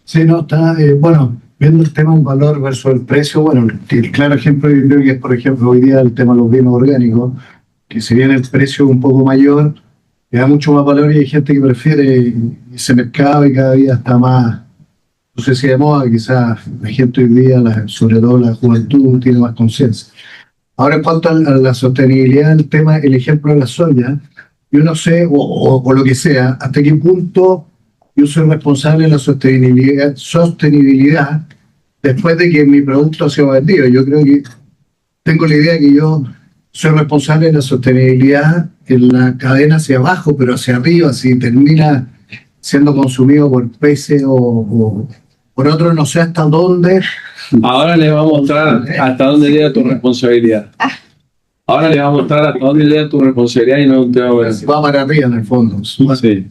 Sí, no, está, bueno, viendo el tema del valor versus el precio, bueno, el claro ejemplo yo creo que es, por ejemplo, hoy día el tema de los vinos orgánicos, que si bien el precio es un poco mayor, le da mucho más valor y hay gente que prefiere ese mercado y cada día está más, no sé si de moda, quizás la gente hoy día, sobre todo la juventud, tiene más conciencia. Ahora, en cuanto a la sostenibilidad, el tema, el ejemplo de la soya, yo no sé, o lo que sea, hasta qué punto yo soy responsable de la sostenibilidad después de que mi producto sea vendido. Yo creo que tengo la idea que yo soy responsable de la sostenibilidad en la cadena hacia abajo, pero hacia arriba, si termina siendo consumido por peces o por otros, no sé hasta dónde. Ahora les voy a mostrar hasta dónde llega tu responsabilidad. Ahora les voy a mostrar hasta dónde llega tu responsabilidad y no te va a ver. Va para arriba en el fondo. Sí.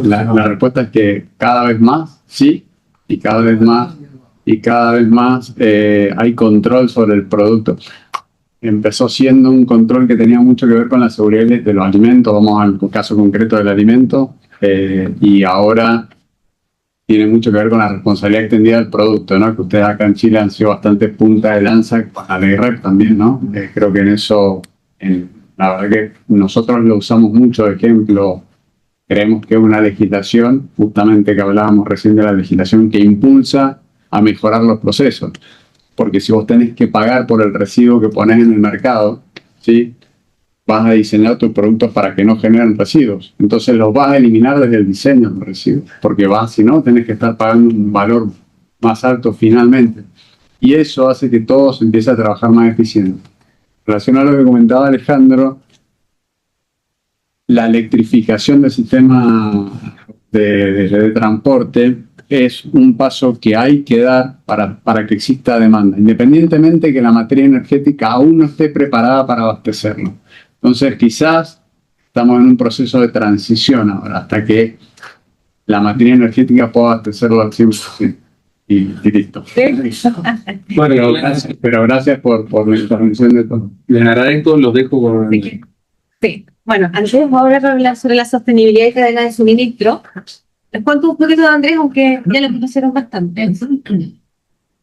La respuesta es que cada vez más, sí, y cada vez más hay control sobre el producto. Empezó siendo un control que tenía mucho que ver con la seguridad de los alimentos, vamos al caso concreto del alimento, y ahora tiene mucho que ver con la responsabilidad extendida del producto, ¿no? Que ustedes acá en Chile han sido bastante punta de lanza con la ley REP también, ¿no? Creo que en eso, la verdad que nosotros lo usamos mucho de ejemplo. Creemos que es una legislación, justamente que hablábamos recién de la legislación, que impulsa a mejorar los procesos. Porque si vos tenés que pagar por el residuo que pones en el mercado, ¿sí?, vas a diseñar tus productos para que no generen residuos. Entonces los vas a eliminar desde el diseño de los residuos, porque si no, tenés que estar pagando un valor más alto finalmente. Y eso hace que todo se empiece a trabajar más eficiente. Relacionado a lo que comentaba Alejandro, la electrificación del sistema de transporte es un paso que hay que dar para que exista demanda, independientemente que la materia energética aún no esté preparada para abastecerlo. Entonces, quizás estamos en un proceso de transición ahora, hasta que la materia energética pueda abastecerlo al 100%. Y listo. Bueno, pero gracias por la intervención de todos. Les agradezco, los dejo con... Sí. Bueno, Andrés va a hablar sobre la sostenibilidad y cadena de suministro. Les cuento un poquito de Andrés, aunque ya lo conocieron bastante.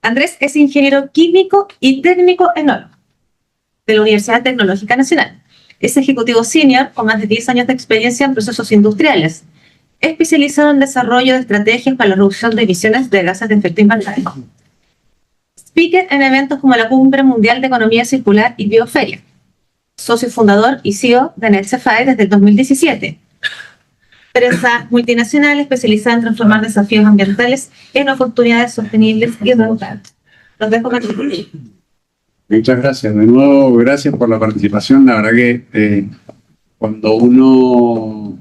Andrés es ingeniero químico y técnico enólogo de la Universidad Tecnológica Nacional. Es ejecutivo senior con más de 10 años de experiencia en procesos industriales, especializado en desarrollo de estrategias para la reducción de emisiones de gases de efecto invernadero. Speaker en eventos como la Cumbre Mundial de Economía Circular y Bioferia. Socio fundador y CEO de NetCFAE desde el 2017. Empresa multinacional especializada en transformar desafíos ambientales en oportunidades sostenibles y renovables. Los dejo con el... Muchas gracias. De nuevo, gracias por la participación. La verdad que cuando uno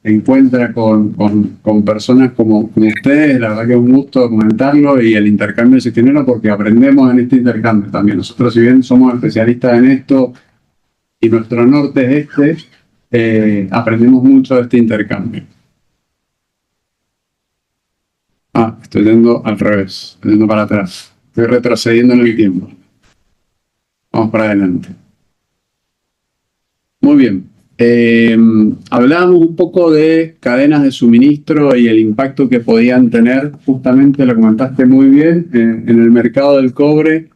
encuentra con personas como ustedes, la verdad que es un gusto comentarlo y el intercambio se genera porque aprendemos en este intercambio también. Nosotros, si bien somos especialistas en esto y nuestro norte es aprendemos mucho de este intercambio. Estoy yendo al revés, estoy yendo para atrás. Estoy retrocediendo en el tiempo. Vamos para adelante. Muy bien. Hablábamos un poco de cadenas de suministro y el impacto que podían tener. Justamente lo comentaste muy bien en el mercado del cobre,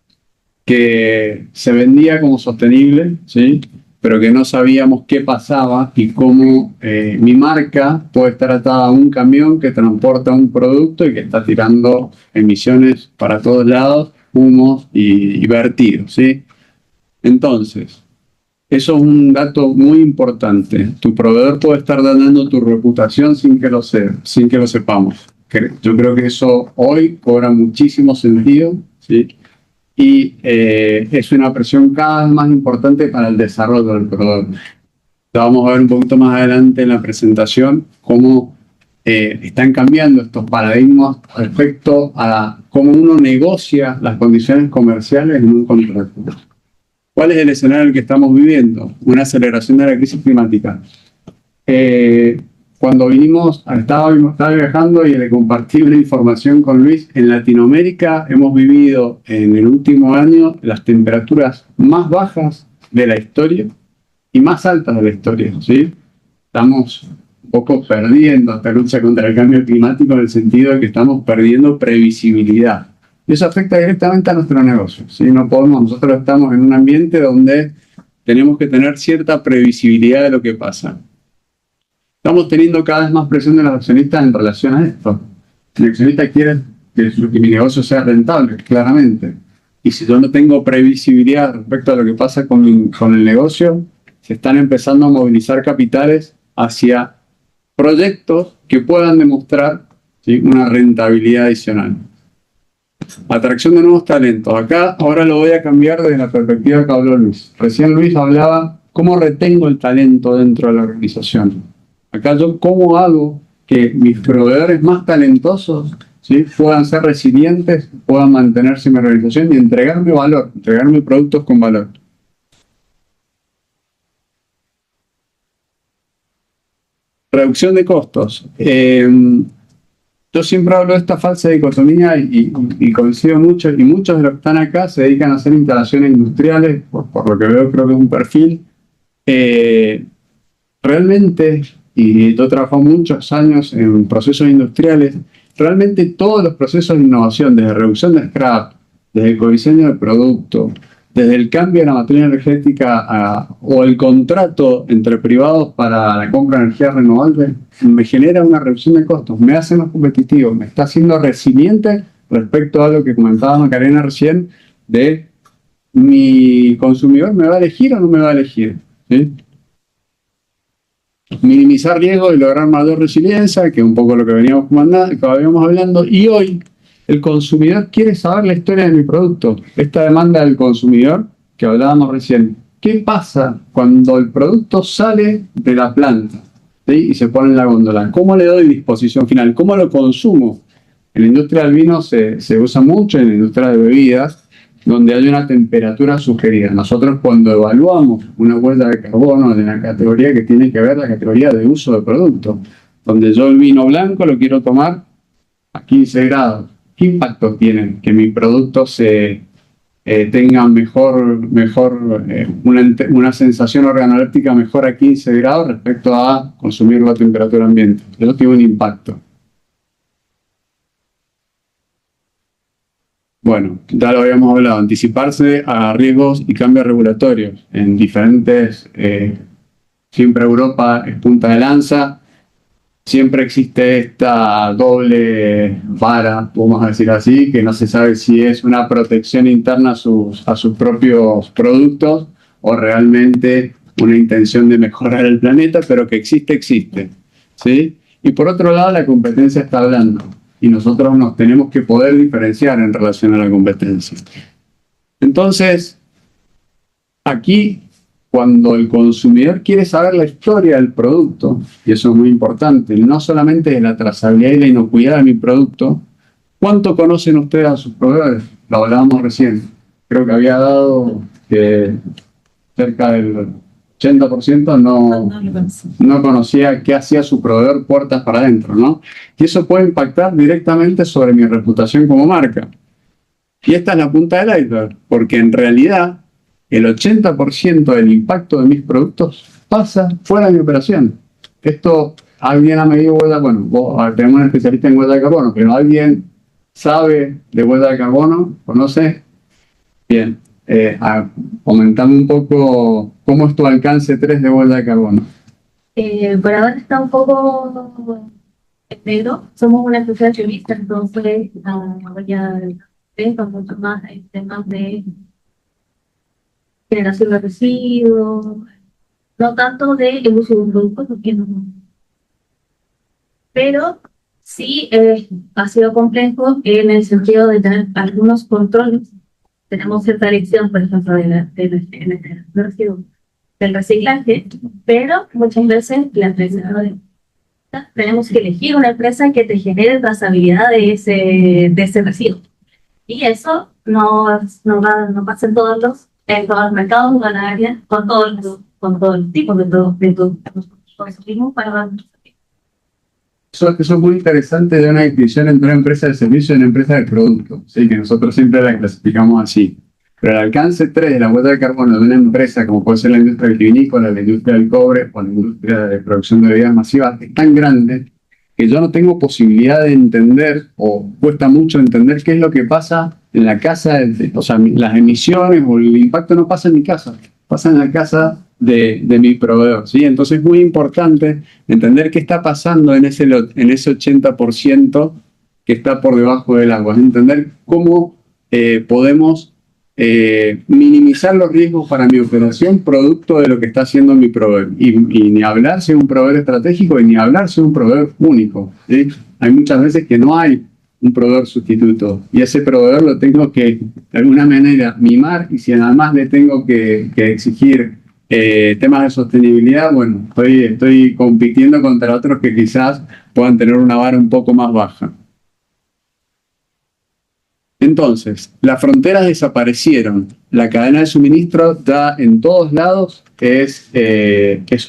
que se vendía como sostenible, ¿sí?, pero que no sabíamos qué pasaba y cómo mi marca puede estar atada a un camión que transporta un producto y que está tirando emisiones para todos lados humos y vertidos, ¿sí? Entonces, eso es un dato muy importante. Tu proveedor puede estar dañando tu reputación sin que lo sepamos. Yo creo que eso hoy cobra muchísimo sentido, ¿sí? Y es una presión cada vez más importante para el desarrollo del proveedor. Vamos a ver un poquito más adelante en la presentación cómo están cambiando estos paradigmas respecto a cómo uno negocia las condiciones comerciales en un contrato. ¿Cuál es el escenario en el que estamos viviendo? Una aceleración de la crisis climática. Cuando estaba viajando y le compartí una información con Luis, en Latinoamérica hemos vivido en el último año las temperaturas más bajas de la historia y más altas de la historia, ¿sí? Estamos un poco perdiendo esta lucha contra el cambio climático en el sentido de que estamos perdiendo previsibilidad. Y eso afecta directamente a nuestro negocio, ¿sí? Nosotros estamos en un ambiente donde tenemos que tener cierta previsibilidad de lo que pasa. Estamos teniendo cada vez más presión de los accionistas en relación a esto. El accionista quiere que mi negocio sea rentable, claramente. Y si yo no tengo previsibilidad respecto a lo que pasa con el negocio, se están empezando a movilizar capitales hacia proyectos que puedan demostrar, ¿sí?, una rentabilidad adicional. Atracción de nuevos talentos. Acá ahora lo voy a cambiar desde la perspectiva que habló Luis. Recién Luis hablaba cómo retengo el talento dentro de la organización. Acá yo cómo hago que mis proveedores más talentosos, ¿sí?, puedan ser resilientes, puedan mantenerse en mi organización y entregarme valor, entregarme productos con valor. Reducción de costos. Yo siempre hablo de esta falsa dicotomía y coincido mucho, y muchos de los que están acá se dedican a hacer instalaciones industriales, por lo que veo creo que es un perfil. Realmente, y yo he trabajado muchos años en procesos industriales, realmente todos los procesos de innovación, desde reducción de scrap, desde el codiseño del producto, desde el cambio de la materia energética o el contrato entre privados para la compra de energía renovable, me genera una reducción de costos, me hace más competitivo, me está haciendo resiliente respecto a lo que comentaba Macarena recién, de mi consumidor me va a elegir o no me va a elegir, ¿sí? Minimizar riesgos y lograr mayor resiliencia, que es un poco lo que veníamos hablando, y hoy el consumidor quiere saber la historia de mi producto. Esta demanda del consumidor que hablábamos recién. ¿Qué pasa cuando el producto sale de la planta, ¿sí?, y se pone en la góndola? ¿Cómo le doy disposición final? ¿Cómo lo consumo? En la industria del vino se usa mucho, en la industria de bebidas, donde hay una temperatura sugerida. Nosotros cuando evaluamos una huella de carbono de la categoría que tiene que ver la categoría de uso de producto, donde yo el vino blanco lo quiero tomar a 15 grados. ¿Qué impacto tiene que mi producto tenga una sensación organoléptica mejor a 15 grados respecto a consumirlo a temperatura ambiente? Eso tiene un impacto. Bueno, ya lo habíamos hablado, anticiparse a riesgos y cambios regulatorios en diferentes, siempre Europa es punta de lanza, siempre existe esta doble vara, vamos a decir así, que no se sabe si es una protección interna a sus propios productos o realmente una intención de mejorar el planeta, pero que existe, ¿sí? Y por otro lado, la competencia está hablando y nosotros nos tenemos que poder diferenciar en relación a la competencia. Entonces, aquí, cuando el consumidor quiere saber la historia del producto, y eso es muy importante, no solamente de la trazabilidad y la inocuidad de mi producto, ¿cuánto conocen ustedes a sus proveedores? Lo hablábamos recién. Creo que había dado que cerca del 80% no conocía qué hacía su proveedor puertas para adentro, ¿no? Y eso puede impactar directamente sobre mi reputación como marca. Y esta es la punta del iceberg, porque en realidad el 80% del impacto de mis productos pasa fuera de mi operación. Esto, alguien ha medido huella, bueno, tenemos un especialista en huella de carbono, pero alguien sabe de huella de carbono, conoce. Bien, comentame un poco cómo es tu alcance 3 de huella de carbono. Por ahora está un poco en negro. Somos una sociedad accionista, entonces la huella pero mucho más en temas de generación de residuos, no tanto de el uso de un producto, porque no. Pero sí ha sido complejo en el sentido de tener algunos controles. Tenemos cierta elección, por ejemplo, del reciclaje, pero muchas veces la empresa tenemos que elegir una empresa que te genere trazabilidad de ese residuo. Y eso no pasa en todos los mercados, en todas las áreas, con todos los tipos de productos que consumimos para. Eso es muy interesante de una distinción entre una empresa de servicio y una empresa de producto, ¿sí? Que nosotros siempre la clasificamos así. Pero el alcance 3 de la huella de carbono de una empresa, como puede ser la industria vitivinícola, la industria del cobre o la industria de producción de bebidas masivas, es tan grande que yo no tengo posibilidad de entender, o cuesta mucho entender qué es lo que pasa en la casa, o sea, las emisiones o el impacto no pasa en mi casa, pasa en la casa de mi proveedor, ¿sí? Entonces es muy importante entender qué está pasando en ese 80% que está por debajo del agua, es entender cómo podemos minimizar los riesgos para mi operación producto de lo que está haciendo mi proveedor. Y ni hablar si es un proveedor estratégico y ni hablar si es un proveedor único, ¿sí? Hay muchas veces que no hay un proveedor sustituto y ese proveedor lo tengo que de alguna manera mimar, y si además le tengo que exigir temas de sostenibilidad, bueno, estoy compitiendo contra otros que quizás puedan tener una vara un poco más baja. Entonces, las fronteras desaparecieron, la cadena de suministro está en todos lados, es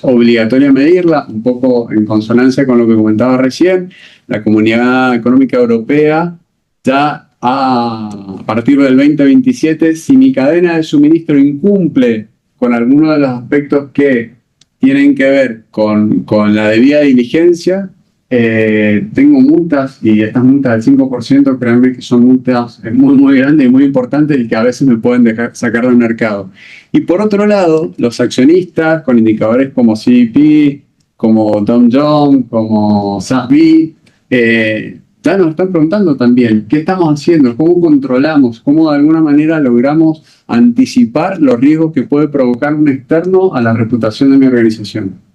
obligatorio medirla, un poco en consonancia con lo que comentaba recién. La Comunidad Económica Europea ya a partir del 2027, si mi cadena de suministro incumple con alguno de los aspectos que tienen que ver con la debida diligencia, tengo multas, y estas multas del 5%, créanme que son multas muy, muy grandes y muy importantes y que a veces me pueden sacar del mercado. Y por otro lado, los accionistas con indicadores como CDP, como Dow Jones, como SASB, ya nos están preguntando también qué estamos haciendo, cómo controlamos, cómo de alguna manera logramos anticipar los riesgos que puede provocar un externo a la reputación de mi organización.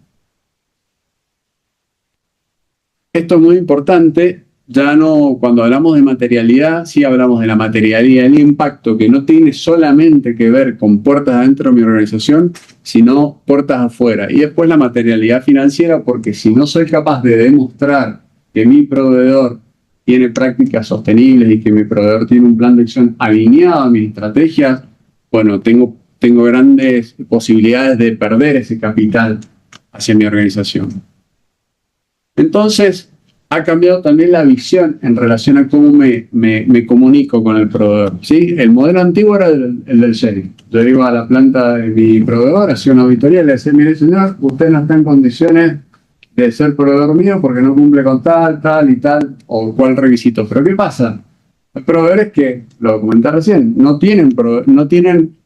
Esto es muy importante, ya no, cuando hablamos de materialidad, sí hablamos de la materialidad, el impacto que no tiene solamente que ver con puertas adentro de mi organización, sino puertas afuera. Y después la materialidad financiera, porque si no soy capaz de demostrar que mi proveedor tiene prácticas sostenibles y que mi proveedor tiene un plan de acción alineado a mis estrategias, bueno, tengo grandes posibilidades de perder ese capital hacia mi organización. Entonces, ha cambiado también la visión en relación a cómo me comunico con el proveedor, ¿sí? El modelo antiguo era el del sheriff. Yo iba a la planta de mi proveedor, hacía una auditoría y le decía, mire señor, usted no está en condiciones de ser proveedor mío porque no cumple con tal y tal o cual requisito. Pero ¿qué pasa? Hay proveedores que, lo comenté recién, no tienen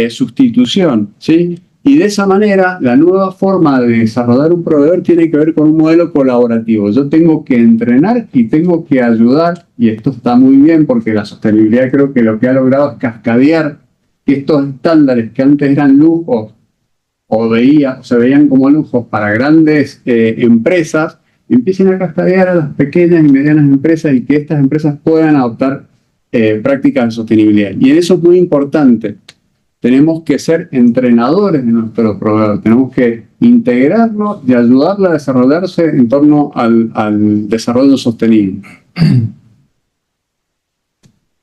sustitución, ¿sí? Y de esa manera, la nueva forma de desarrollar un proveedor tiene que ver con un modelo colaborativo. Yo tengo que entrenar y tengo que ayudar, y esto está muy bien porque la sostenibilidad creo que lo que ha logrado es cascadear estos estándares que antes eran lujos o se veían como lujos para grandes empresas, empiecen a cascadear a las pequeñas y medianas empresas y que estas empresas puedan adoptar prácticas de sostenibilidad. Y en eso es muy importante. Tenemos que ser entrenadores de nuestro proveedor, tenemos que integrarlo y ayudarlo a desarrollarse en torno al desarrollo sostenible.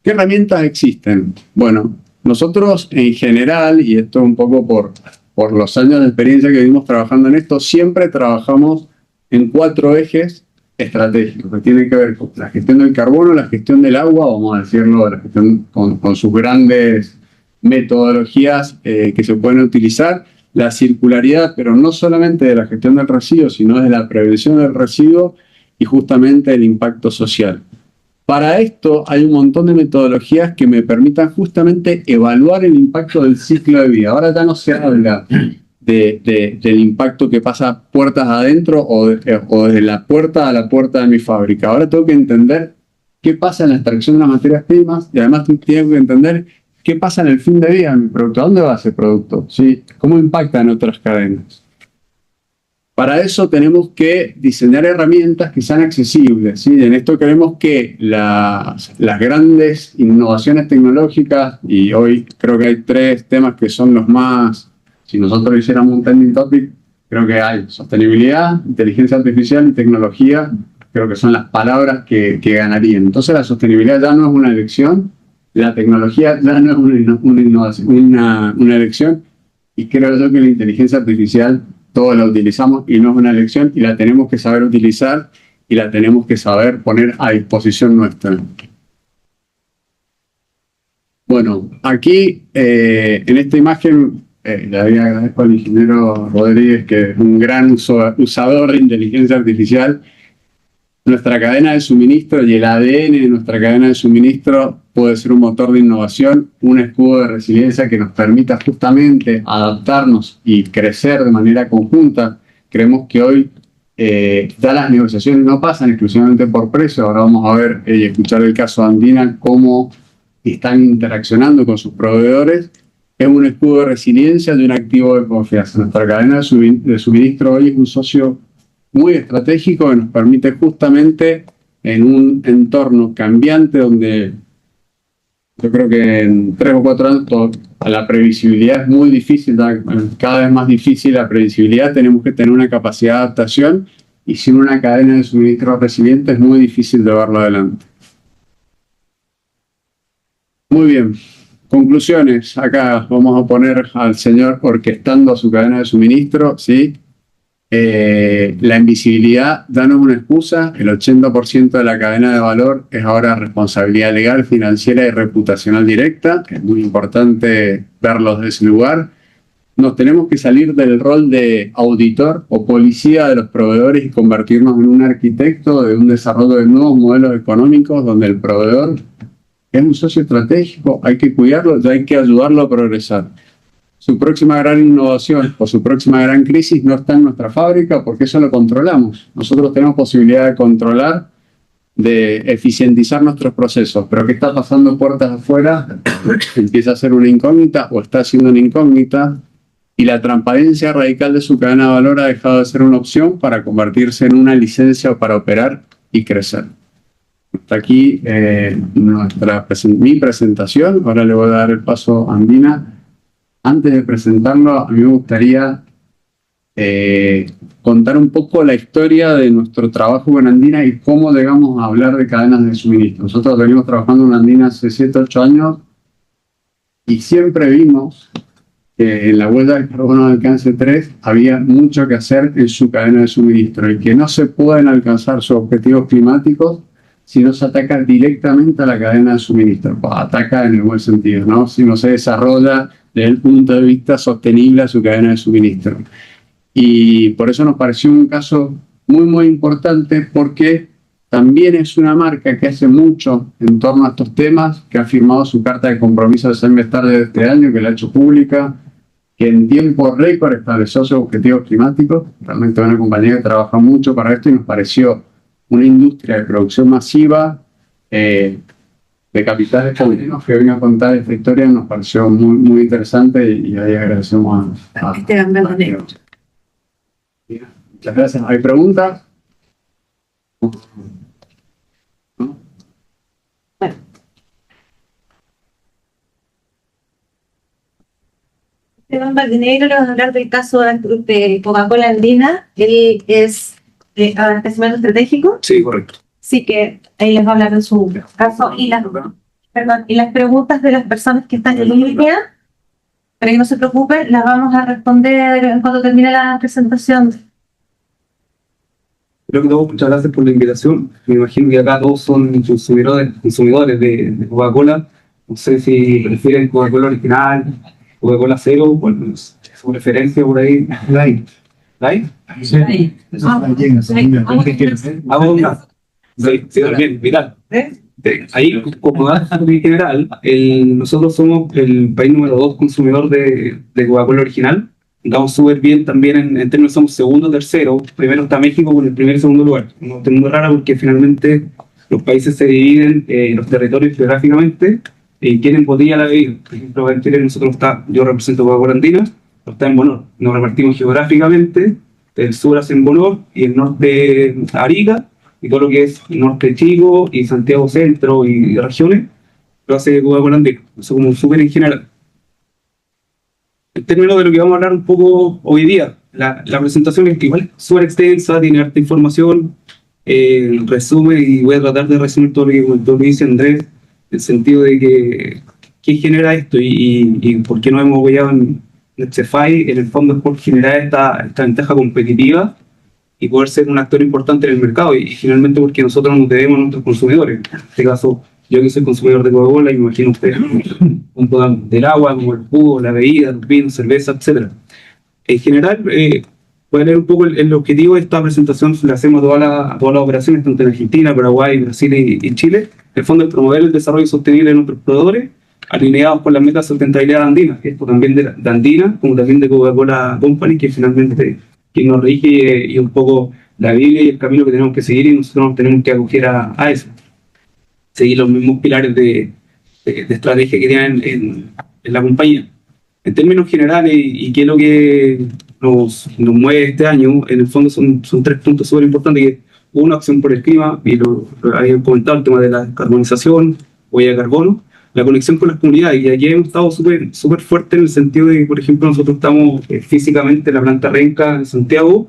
¿Qué herramientas existen? Bueno, nosotros en general, y esto es un poco por los años de experiencia que vivimos trabajando en esto, siempre trabajamos en 4 ejes estratégicos, que tienen que ver con la gestión del carbono, la gestión del agua, vamos a decirlo, la gestión con sus grandes metodologías que se pueden utilizar, la circularidad, pero no solamente de la gestión del residuo, sino de la prevención del residuo y justamente el impacto social. Para esto hay un montón de metodologías que me permitan justamente evaluar el impacto del ciclo de vida. Ahora ya no se habla del impacto que pasa puertas adentro o desde la puerta a la puerta de mi fábrica. Ahora tengo que entender qué pasa en la extracción de las materias primas y además tengo que entender qué pasa en el fin de vida de mi producto, ¿a dónde va ese producto? ¿Sí? ¿Cómo impacta en otras cadenas? Para eso tenemos que diseñar herramientas que sean accesibles, ¿sí? En esto queremos que las grandes innovaciones tecnológicas, y hoy creo que hay 3 temas que son los más, si nosotros hiciéramos un trending topic, creo que hay sostenibilidad, inteligencia artificial y tecnología, creo que son las palabras que ganarían. Entonces la sostenibilidad ya no es una elección, la tecnología ya no es una innovación, una elección, y creo yo que la inteligencia artificial todos la utilizamos y no es una elección, y la tenemos que saber utilizar y la tenemos que saber poner a disposición nuestra. Bueno, aquí en esta imagen le agradezco al ingeniero Rodríguez, que es un gran usador de inteligencia artificial. Nuestra cadena de suministro y el ADN de nuestra cadena de suministro puede ser un motor de innovación, un escudo de resiliencia que nos permita justamente adaptarnos y crecer de manera conjunta. Creemos que hoy ya las negociaciones no pasan exclusivamente por precio. Ahora vamos a ver y escuchar el caso de Andina, cómo están interaccionando con sus proveedores. Es un escudo de resiliencia de un activo de confianza. Nuestra cadena de suministro hoy es un socio muy estratégico que nos permite justamente en un entorno cambiante donde yo creo que en 3 o 4 años la previsibilidad es muy difícil, cada vez más difícil la previsibilidad, tenemos que tener una capacidad de adaptación y sin una cadena de suministro resiliente es muy difícil llevarlo adelante. Muy bien, conclusiones. Acá vamos a poner al señor orquestando su cadena de suministro, ¿sí? La invisibilidad ya no es una excusa, el 80% de la cadena de valor es ahora responsabilidad legal, financiera y reputacional directa, es muy importante verlos de ese lugar. Nos tenemos que salir del rol de auditor o policía de los proveedores y convertirnos en un arquitecto de un desarrollo de nuevos modelos económicos donde el proveedor es un socio estratégico, hay que cuidarlo y hay que ayudarlo a progresar. Su próxima gran innovación o su próxima gran crisis no está en nuestra fábrica porque eso lo controlamos. Nosotros tenemos posibilidad de controlar, de eficientizar nuestros procesos, pero ¿qué está pasando puertas afuera? Empieza a ser una incógnita o está siendo una incógnita y la transparencia radical de su cadena de valor ha dejado de ser una opción para convertirse en una licencia para operar y crecer. Hasta aquí mi presentación. Ahora le voy a dar el paso a Andina. Antes de presentarlo, a mí me gustaría contar un poco la historia de nuestro trabajo con Andina y cómo llegamos a hablar de cadenas de suministro. Nosotros venimos trabajando en Andina hace 7 o 8 años y siempre vimos que en la huella del carbono de alcance 3 había mucho que hacer en su cadena de suministro y que no se pueden alcanzar sus objetivos climáticos si no se ataca directamente a la cadena de suministro. Pues ataca en el buen sentido, ¿no? Si no se desarrolla desde el punto de vista sostenible a su cadena de suministro. Y por eso nos pareció un caso muy, muy importante porque también es una marca que hace mucho en torno a estos temas, que ha firmado su carta de compromiso de Semestar de este año, que la ha hecho pública, que en tiempo récord estableció sus objetivos climáticos. Realmente es una compañía que trabaja mucho para esto y nos pareció una industria de producción masiva de capitales chilenos que venga a contar esta historia. Nos pareció muy, muy interesante y ahí agradecemos a Esteban Bernadette. Muchas gracias. ¿Hay preguntas? ¿No? Esteban Bernadette nos va a hablar del caso de Coca-Cola Andina. Él es de abastecimiento estratégico. Sí, correcto. Así que ahí les va a hablar de su caso y las preguntas de las personas que están en línea, para que no se preocupen, las vamos a responder cuando termine la presentación. Creo que todos, muchas gracias por la invitación. Me imagino que acá todos son consumidores de Coca-Cola. No sé si prefieren Coca-Cola original, Coca-Cola cero, bueno, su preferencia por ahí. Light. ¿Light? Sí. Eso está bien, eso Sí, también, mirad. Ahí, como dato en general, nosotros somos el país número 2 consumidor de Coca-Cola original. Vamos súper bien también en términos, somos segundo, tercero. Primero está México con el primer y segundo lugar. No tengo rara porque finalmente los países se dividen los territorios geográficamente en quién embotella la bebida. Por ejemplo, en Chile yo represento Coca-Cola Andina, está en Bonor. Nos repartimos geográficamente, del sur hacia Bonor y el norte Arica, y todo lo que es norte Chico y Santiago Centro y regiones, lo hace Coca-Cola Andina. Eso como súper en general. En términos de lo que vamos a hablar un poco hoy día, la presentación es que igual es súper extensa, tiene harta información, resume, y voy a tratar de resumir todo lo que comentó Luis y Andrés, en el sentido de que qué genera esto y por qué no hemos apoyado en Nexify. En el fondo es por generar esta ventaja competitiva y poder ser un actor importante en el mercado, y finalmente porque nosotros nos debemos a nuestros consumidores. En este caso, yo que soy consumidor de Coca-Cola, y me imagino ustedes del agua, como el jugo, la bebida, los vinos, cerveza, etc. En general, voy a leer un poco el objetivo de esta presentación. Le hacemos a todas las operaciones, tanto en Argentina, Paraguay, Brasil y Chile. El fondo es promover el desarrollo sostenible de nuestros proveedores, alineados con las metas de sustentabilidad andinas, esto también de Andina, como también de Coca-Cola Company, que finalmente quien nos rige y un poco la Biblia y el camino que tenemos que seguir, y nosotros nos tenemos que acoger a eso. Seguir los mismos pilares de estrategia que tienen en la compañía. En términos generales, y qué es lo que nos mueve este año, en el fondo son 3 puntos súper importantes. Que una, acción por el clima, y lo habían comentado, el tema de la carbonización, huella de carbono, la conexión con las comunidades, y aquí hemos estado súper fuerte en el sentido de que, por ejemplo, nosotros estamos físicamente en la planta Renca en Santiago,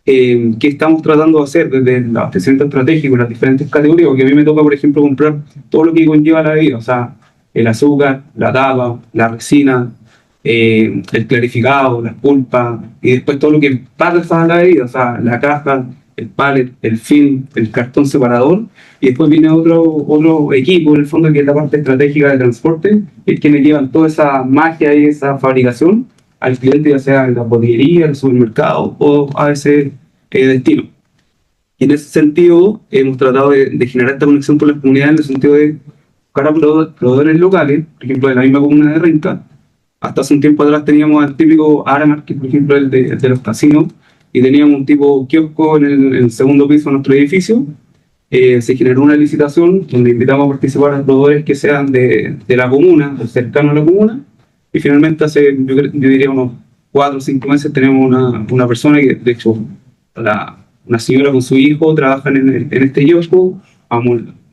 que estamos tratando de hacer desde el abastecimiento estratégico en las diferentes categorías, porque a mí me toca, por ejemplo, comprar todo lo que conlleva la bebida, o sea, el azúcar, la tapa, la resina, el clarificado, las pulpas, y después todo lo que pasa a la bebida, o sea, la caja, el pallet, el film, el cartón separador, y después viene otro equipo, en el fondo, que es la parte estratégica de transporte, que es quienes llevan toda esa magia y esa fabricación al cliente, ya sea en la botillería, el supermercado o a ese destino. Y en ese sentido, hemos tratado de generar esta conexión con las comunidades, en el sentido de buscar a proveedores locales, por ejemplo, de la misma comuna de Renca. Hasta hace un tiempo atrás teníamos al típico Aramark, que por ejemplo el de los casinos, y teníamos un tipo kiosco en el segundo piso de nuestro edificio. Se generó una licitación donde invitamos a participar a proveedores que sean de la comuna, o cercanos a la comuna, y finalmente hace, yo diría, unos 4 o 5 meses tenemos una persona que, de hecho, una señora con su hijo trabajan en este kiosco, a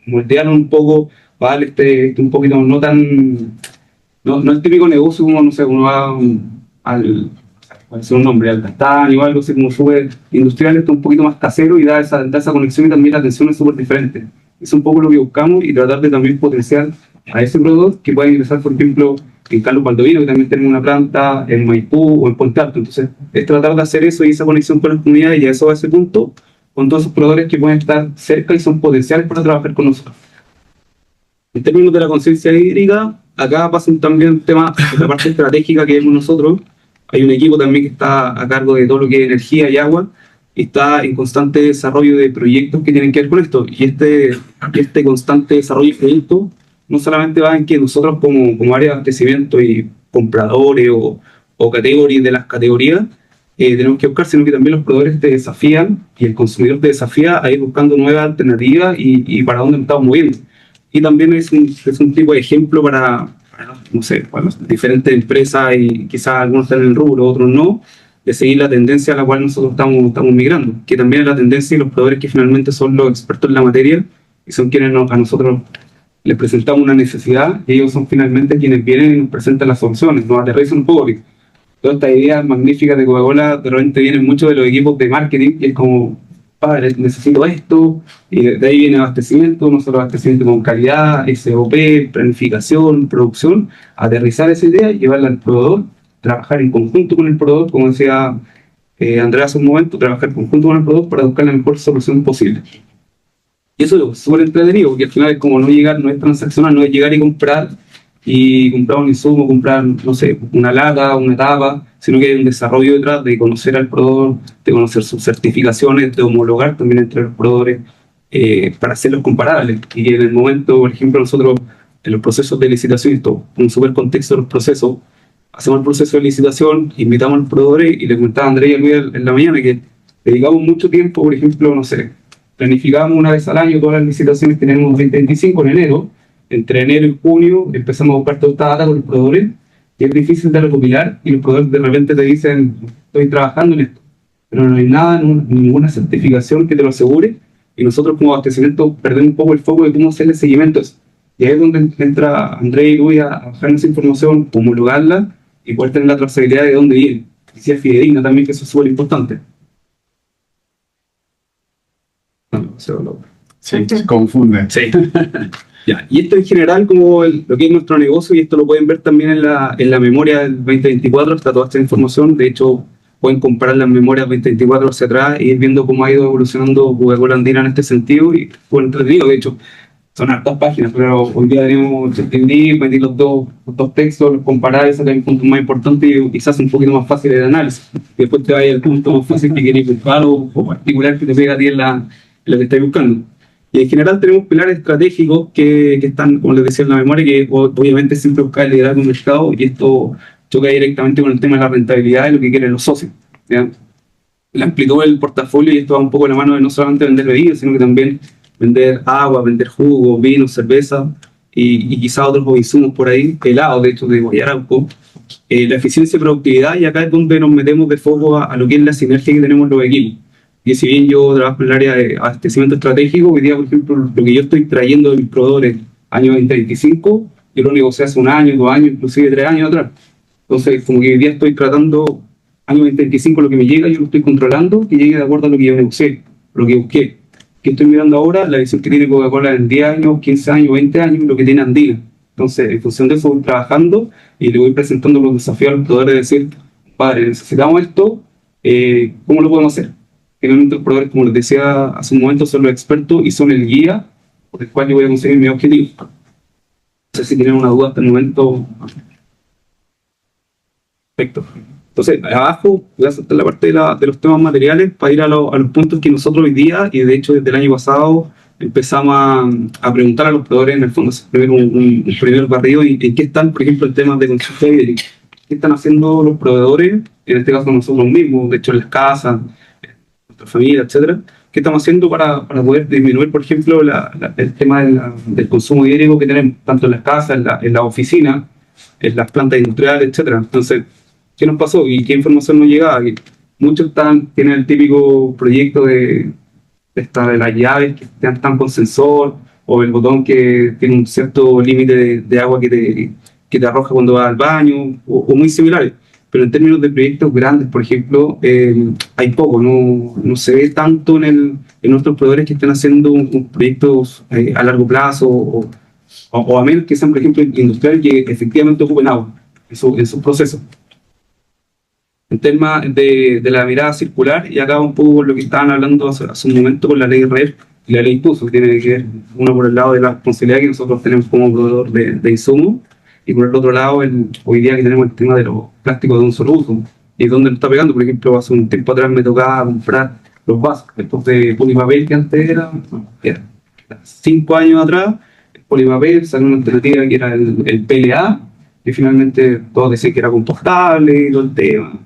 moldearlo un poco, para darle un poquito no el típico negocio como, no sé, uno va al castaño o algo así como súper industrial. Esto es un poquito más casero y da esa conexión, y también la atención es súper diferente. Es un poco lo que buscamos, y tratar de también potenciar a ese producto que pueda ingresar, por ejemplo, en Carlos Baldovino, que también tenemos una planta en Maipú o en Puente Alto. Entonces, es tratar de hacer eso y esa conexión con las comunidades, y a eso, a ese punto, con todos esos proveedores que pueden estar cerca y son potenciales para trabajar con nosotros. En términos de la conciencia hídrica, acá pasa también un tema de la parte estratégica que vemos nosotros. Hay un equipo también que está a cargo de todo lo que es energía y agua, y está en constante desarrollo de proyectos que tienen que ver con esto. Y este constante desarrollo de proyectos no solamente va en que nosotros como área de abastecimiento y compradores o categorías de las categorías tenemos que buscar, sino que también los proveedores te desafían y el consumidor te desafía a ir buscando nuevas alternativas y para dónde estamos moviendo. Y también es un tipo de ejemplo para no sé, para las diferentes empresas, y quizás algunos están en el rubro, otros no, de seguir la tendencia a la cual nosotros estamos migrando, que también es la tendencia, y los proveedores que finalmente son los expertos en la materia y son quienes a nosotros les presentamos una necesidad, y ellos son finalmente quienes vienen y nos presentan las soluciones, nos aterrizan un poco. Todas estas ideas magníficas de Coca-Cola de repente vienen mucho de los equipos de marketing, y es como, padre, necesito esto, y de ahí viene abastecimiento, no solo abastecimiento con calidad, SOP, planificación, producción, aterrizar esa idea, llevarla al proveedor, trabajar en conjunto con el proveedor, como decía Andrea hace un momento, trabajar en conjunto con el proveedor para buscar la mejor solución posible. Y eso es súper entretenido, porque al final es como no es transaccional, no es llegar y comprar un insumo, comprar, no sé, una lata, una tapa, sino que hay un desarrollo detrás de conocer al proveedor, de conocer sus certificaciones, de homologar también entre los proveedores para hacerlos comparables. Y en el momento, por ejemplo, nosotros en los procesos de licitación, esto un súper contexto de los procesos, hacemos el proceso de licitación, invitamos a los proveedores, y le comentaba a Andrea y a Luis en la mañana que dedicamos mucho tiempo, por ejemplo, no sé, planificamos una vez al año todas las licitaciones que tenemos 2025 en enero. Entre enero y junio empezamos a buscar toda esta data con los proveedores, y es difícil de recopilar, y los proveedores de repente te dicen, estoy trabajando en esto, pero no hay nada, ninguna certificación que te lo asegure, y nosotros como abastecimiento perdemos un poco el foco de cómo hacerle seguimiento a eso. Y ahí es donde entra Andrés y Luis a bajar esa información, homologarla y poder tener la trazabilidad de dónde viene. Y si es fidedigna también, que eso es súper importante. Sí, se confunde. Sí. Ya. Y esto en general como lo que es nuestro negocio, y esto lo pueden ver también en la memoria del 2024, está toda esta información. De hecho, pueden comparar las memorias 2024 hacia atrás y ir viendo cómo ha ido evolucionando Coca-Cola Andina en este sentido, y fue entretenido. De hecho, son hartas páginas, pero hoy día tenemos metí los dos textos, los comparar y sacar el punto más importante, y quizás un poquito más fácil de análisis. Y después te vaya el punto más fácil que queréis buscar o particular que te pega a ti en la que estáis buscando. Y en general tenemos pilares estratégicos que están, como les decía, en la memoria, que obviamente siempre buscar el liderazgo del mercado, y esto choca directamente con el tema de la rentabilidad y lo que quieren los socios, ¿ya? La amplitud del portafolio, y esto va un poco de la mano de no solamente vender bebidas, sino que también vender agua, vender jugo, vino, cerveza y quizá otros insumos por ahí, helado, de hecho, de Guayarauco. La eficiencia y productividad, y acá es donde nos metemos de foco a lo que es la sinergia que tenemos los equipos. Y si bien yo trabajo en el área de abastecimiento estratégico, hoy día, por ejemplo, lo que yo estoy trayendo de mis proveedores año 2025, yo lo negocié hace 1 año, 2 años, inclusive 3 años atrás. Entonces, como que hoy día estoy tratando, año 2025, lo que me llega, yo lo estoy controlando, que llegue de acuerdo a lo que yo negocié, lo que busqué. Que estoy mirando ahora, la visión que tiene Coca-Cola en 10 años, 15 años, 20 años, lo que tiene Andina. Entonces, en función de eso voy trabajando y le voy presentando los desafíos a los proveedores, de decir, padre, necesitamos esto, ¿cómo lo podemos hacer? Finalmente los proveedores, como les decía hace un momento, son los expertos y son el guía por el cual yo voy a conseguir mi objetivo. No sé si tienen una duda hasta el momento. Perfecto. Entonces, abajo voy a saltar la parte de los temas materiales para ir a los puntos que nosotros hoy día, y de hecho desde el año pasado, empezamos a preguntar a los proveedores, en el fondo, primero un primer barrido en qué están, por ejemplo, el tema de consumo hídrico. ¿Qué están haciendo los proveedores? En este caso nosotros mismos, de hecho en las casas, nuestra familia, etcétera. ¿Qué estamos haciendo para poder disminuir, por ejemplo, el tema del consumo hídrico que tenemos, tanto en las casas, en la oficina, en las plantas industriales, etcétera? Entonces, ¿qué nos pasó y qué información nos llegaba? Que muchos tienen el típico proyecto de las llaves que están con sensor, o el botón que tiene un cierto límite de agua que te arroja cuando vas al baño, o muy similares. Pero en términos de proyectos grandes, por ejemplo, hay poco, no se ve tanto en nuestros proveedores que estén haciendo proyectos a largo plazo, o a menos que sean, por ejemplo, industriales que efectivamente ocupen agua en sus procesos. En tema de la mirada circular, y acá un poco lo que estaban hablando hace un momento con la ley REP y la ley PUSO, que tiene que ver uno por el lado de la responsabilidad que nosotros tenemos como proveedor de insumos, y por el otro lado, hoy día que tenemos el tema de los plásticos de un solo uso, y es donde nos está pegando. Por ejemplo, hace un tiempo atrás me tocaba comprar los vasos, estos de polipapel que antes era 5 años atrás, el polipapel salió una alternativa que era el PLA, que finalmente todos decían que era compostable y todo el tema.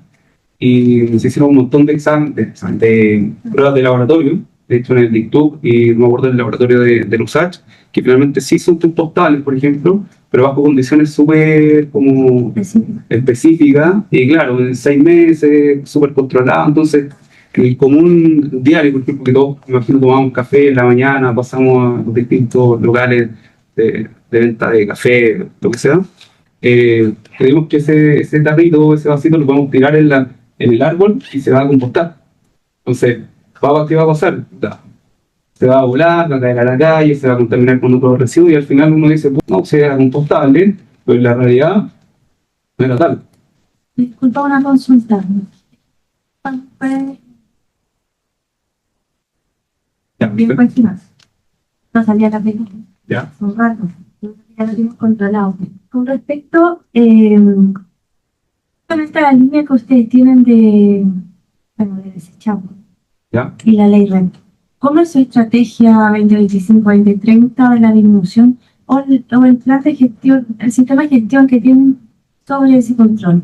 Y se hicieron un montón de exámenes, de pruebas de laboratorio, de hecho en el DICTUC, y no me acuerdo del laboratorio de USACH, que finalmente sí son compostables, por ejemplo, pero bajo condiciones súper como específicas, y claro, en 6 meses, súper controlado. Entonces, en el común diario, por ejemplo, que todos, me imagino, tomamos café en la mañana, pasamos a los distintos locales de venta de café, lo que sea, creemos que ese tarrito, ese vasito, lo podemos tirar en el árbol y se va a compostar. Entonces, ¿qué va a pasar? Se va a volar, va a caer a la calle, se va a contaminar con otros residuos, y al final uno dice, no, sea compostable, pero en la realidad no era tal. Disculpa, una consulta. Bien cuestionas. No salía la película. Ya. Son raros. Ya lo tenemos controlado. Con respecto con esta línea que ustedes tienen de desechables, ¿Ya? Y la ley REP, ¿cómo es su estrategia 2025-2030 de la disminución o el plan de gestión, el sistema de gestión que tienen sobre ese control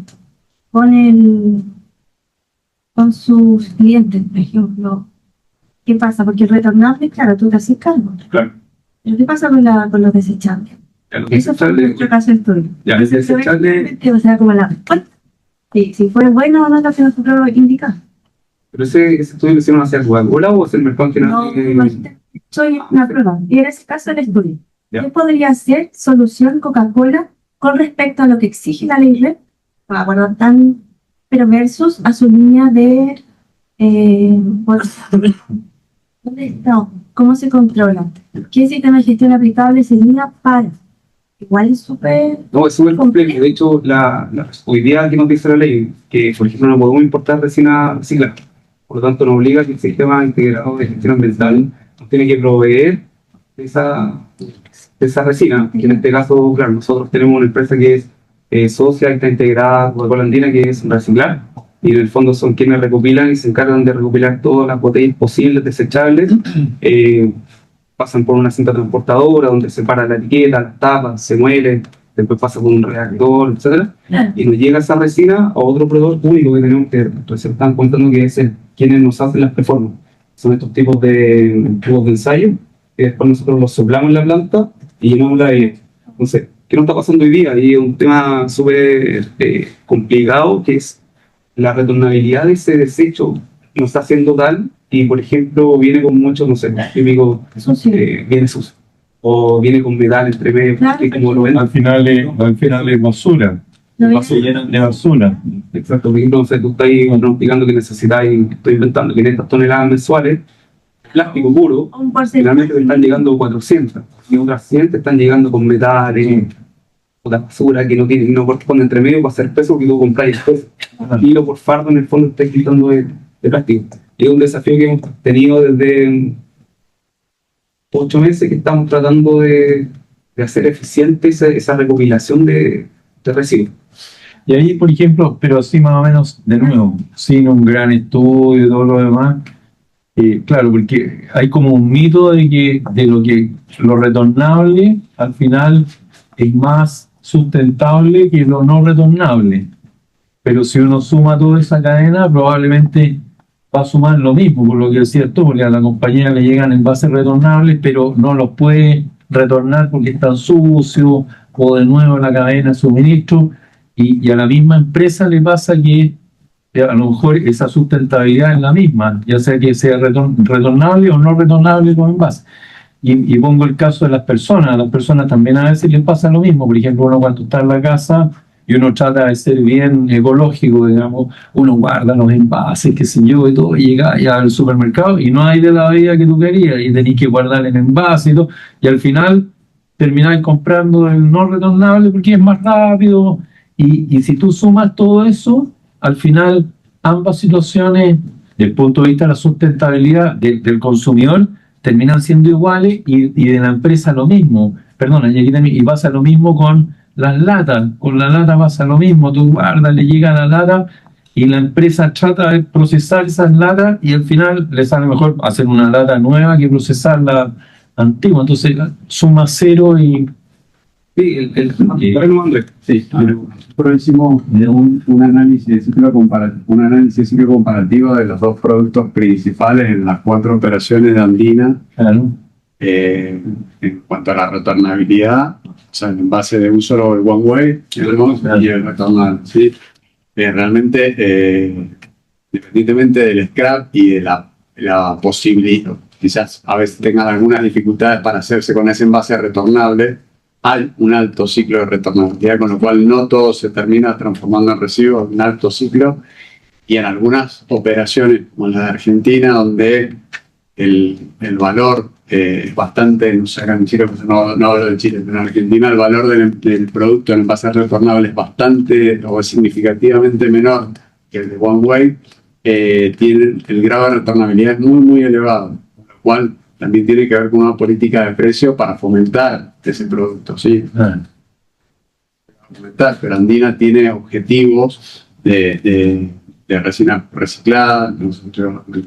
con sus clientes, por ejemplo? ¿Qué pasa? Porque el retornable, claro, tú te haces cargo. Claro. ¿Pero qué pasa con los desechables? Ya, lo Eso fue desechable- nuestro caso de estudio. ya, el desechable, O sea, como la respuesta. Si fue bueno o no lo que nosotros indicamos. pero ese estudio lo hicieron hacia Coca-Cola o hacia el mercado en general. No, imagínate, soy una prueba. Y en ese caso el estudio. Ya. ¿Qué podría ser solución Coca-Cola con respecto a lo que exige la ley REP? Bueno, pero versus a su línea de... ¿dónde está? ¿Cómo se controla? ¿Qué sistema de gestión aplicable se línea para? Igual es súper... No, es súper complejo. De hecho, hoy día que nos dice la ley, que por ejemplo no podemos importar resina reciclada. Por lo tanto, nos obliga que el sistema integrado de gestión ambiental nos tiene que proveer de esa resina. Que en este caso, claro, nosotros tenemos una empresa que es socia y está integrada Coca-Cola Andina, que es Reciclar. Y en el fondo son quienes recopilan y se encargan de recopilar todas las botellas posibles desechables. Pasan por una cinta transportadora donde se para la etiqueta, las tapas, se muelen, después pasa por un reactor, etcétera, y nos llega esa resina a otro proveedor único que tenemos que recién están contando que es quienes nos hacen las performances. Son estos tipos de tubos de ensayo que después nosotros los soplamos en la planta y llenamos la de... Entonces, ¿qué nos está pasando hoy día? Y es un tema súper complicado, que es la retornabilidad de ese desecho no está haciendo tal y, por ejemplo, viene con mucho, no sé, típico, viene sucio o viene con metal entre medio, Claro. y como lo ven. Al final es basura. Se llenan de basura. Exacto, por ejemplo, no sé, tú estás ahí explicando que necesitáis, estoy inventando, 500 toneladas mensuales, plástico puro, Un porcentaje. finalmente te están llegando 400 y otras 100 te están llegando con metales, otra basura que no corresponde entre medio para hacer peso, que tú compras el peso. Kilo por fardo en el fondo estás quitando de plástico. Y es un desafío que hemos tenido desde 8 meses que estamos tratando de hacer eficiente esa recopilación de residuos. Y ahí, por ejemplo, pero así más o menos, de nuevo, sin un gran estudio y todo lo demás, claro, porque hay como un mito de que lo retornable al final es más sustentable que lo no retornable. Pero si uno suma toda esa cadena, probablemente va a sumar lo mismo, por lo que decías tú, porque a la compañía le llegan envases retornables, pero no los puede retornar porque están sucios, o de nuevo la cadena de suministro, y a la misma empresa le pasa que a lo mejor esa sustentabilidad es la misma, ya sea que sea retornable o no retornable los envases. Y pongo el caso de las personas. A las personas también a veces les pasa lo mismo. Por ejemplo, uno cuando está en la casa y uno trata de ser bien ecológico, digamos, uno guarda los envases, qué sé yo, y todo, y llega ya al supermercado y no hay de la bebida que tú querías, y tenés que guardar el envase y todo, y al final terminás comprando el no retornable porque es más rápido, y si tú sumas todo eso, al final ambas situaciones, desde el punto de vista de la sustentabilidad del consumidor, terminan siendo iguales, y de la empresa lo mismo. Perdona, y pasa lo mismo con las latas. Con la lata pasa lo mismo. Tú guardas, le llega la lata y la empresa trata de procesar esas latas y al final le sale mejor hacer una lata nueva que procesar la antigua. Entonces suma cero y... Sí, Andrés. Sí, nosotros hicimos un análisis ciclo comparativo de los dos productos principales en las 4 operaciones de Andina. Claro. En cuanto a la retornabilidad, o sea, en base de un solo one way y el retornable. ¿Sí? Realmente, independientemente del scrap y de la posibilidad, quizás a veces tengan algunas dificultades para hacerse con ese envase retornable, hay un alto ciclo de retornabilidad, con lo cual no todo se termina transformando en residuos, un alto ciclo, y en algunas operaciones, como la de Argentina, donde el valor es bastante, no sé, acá en Chile, pues no hablo de Chile, pero en Argentina el valor del producto en envase retornable es bastante o es significativamente menor que el de One Way. El grado de retornabilidad es muy elevado, con lo cual también tiene que ver con una política de precio para fomentar ese producto, ¿sí? Pero Andina tiene objetivos de resina reciclada.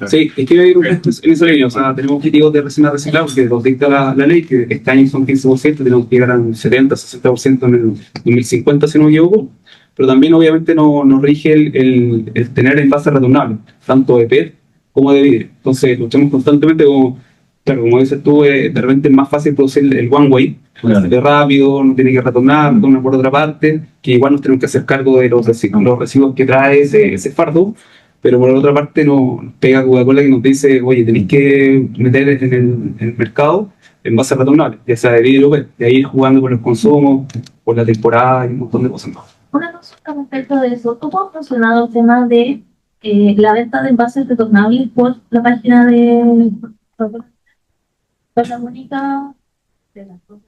Sí, es que hay en esa línea, o sea, tenemos objetivos de resina reciclada porque nos dicta la ley, que este año son 15%, tenemos que llegar a un 70-60% en el 2050, si no me equivoco, pero también obviamente nos rige el tener envases retornables, tanto de PET cómo dividir. Entonces, luchamos constantemente como, claro, como dices tú, de repente es más fácil producir el one way, de rápido, no tiene que retornar de una por otra parte, que igual nos tenemos que hacer cargo de los residuos que trae ese fardo, pero por otra parte nos pega Coca-Cola que nos dice, oye, tenéis que meter en el mercado envases retornables, ya sea de vidrio o PET, y ahí ir jugando con los consumos, por la temporada y un montón de cosas más. Una consulta respecto de eso. ¿Cómo ha funcionado el tema de la venta de envases retornables por la página de la única de las cosas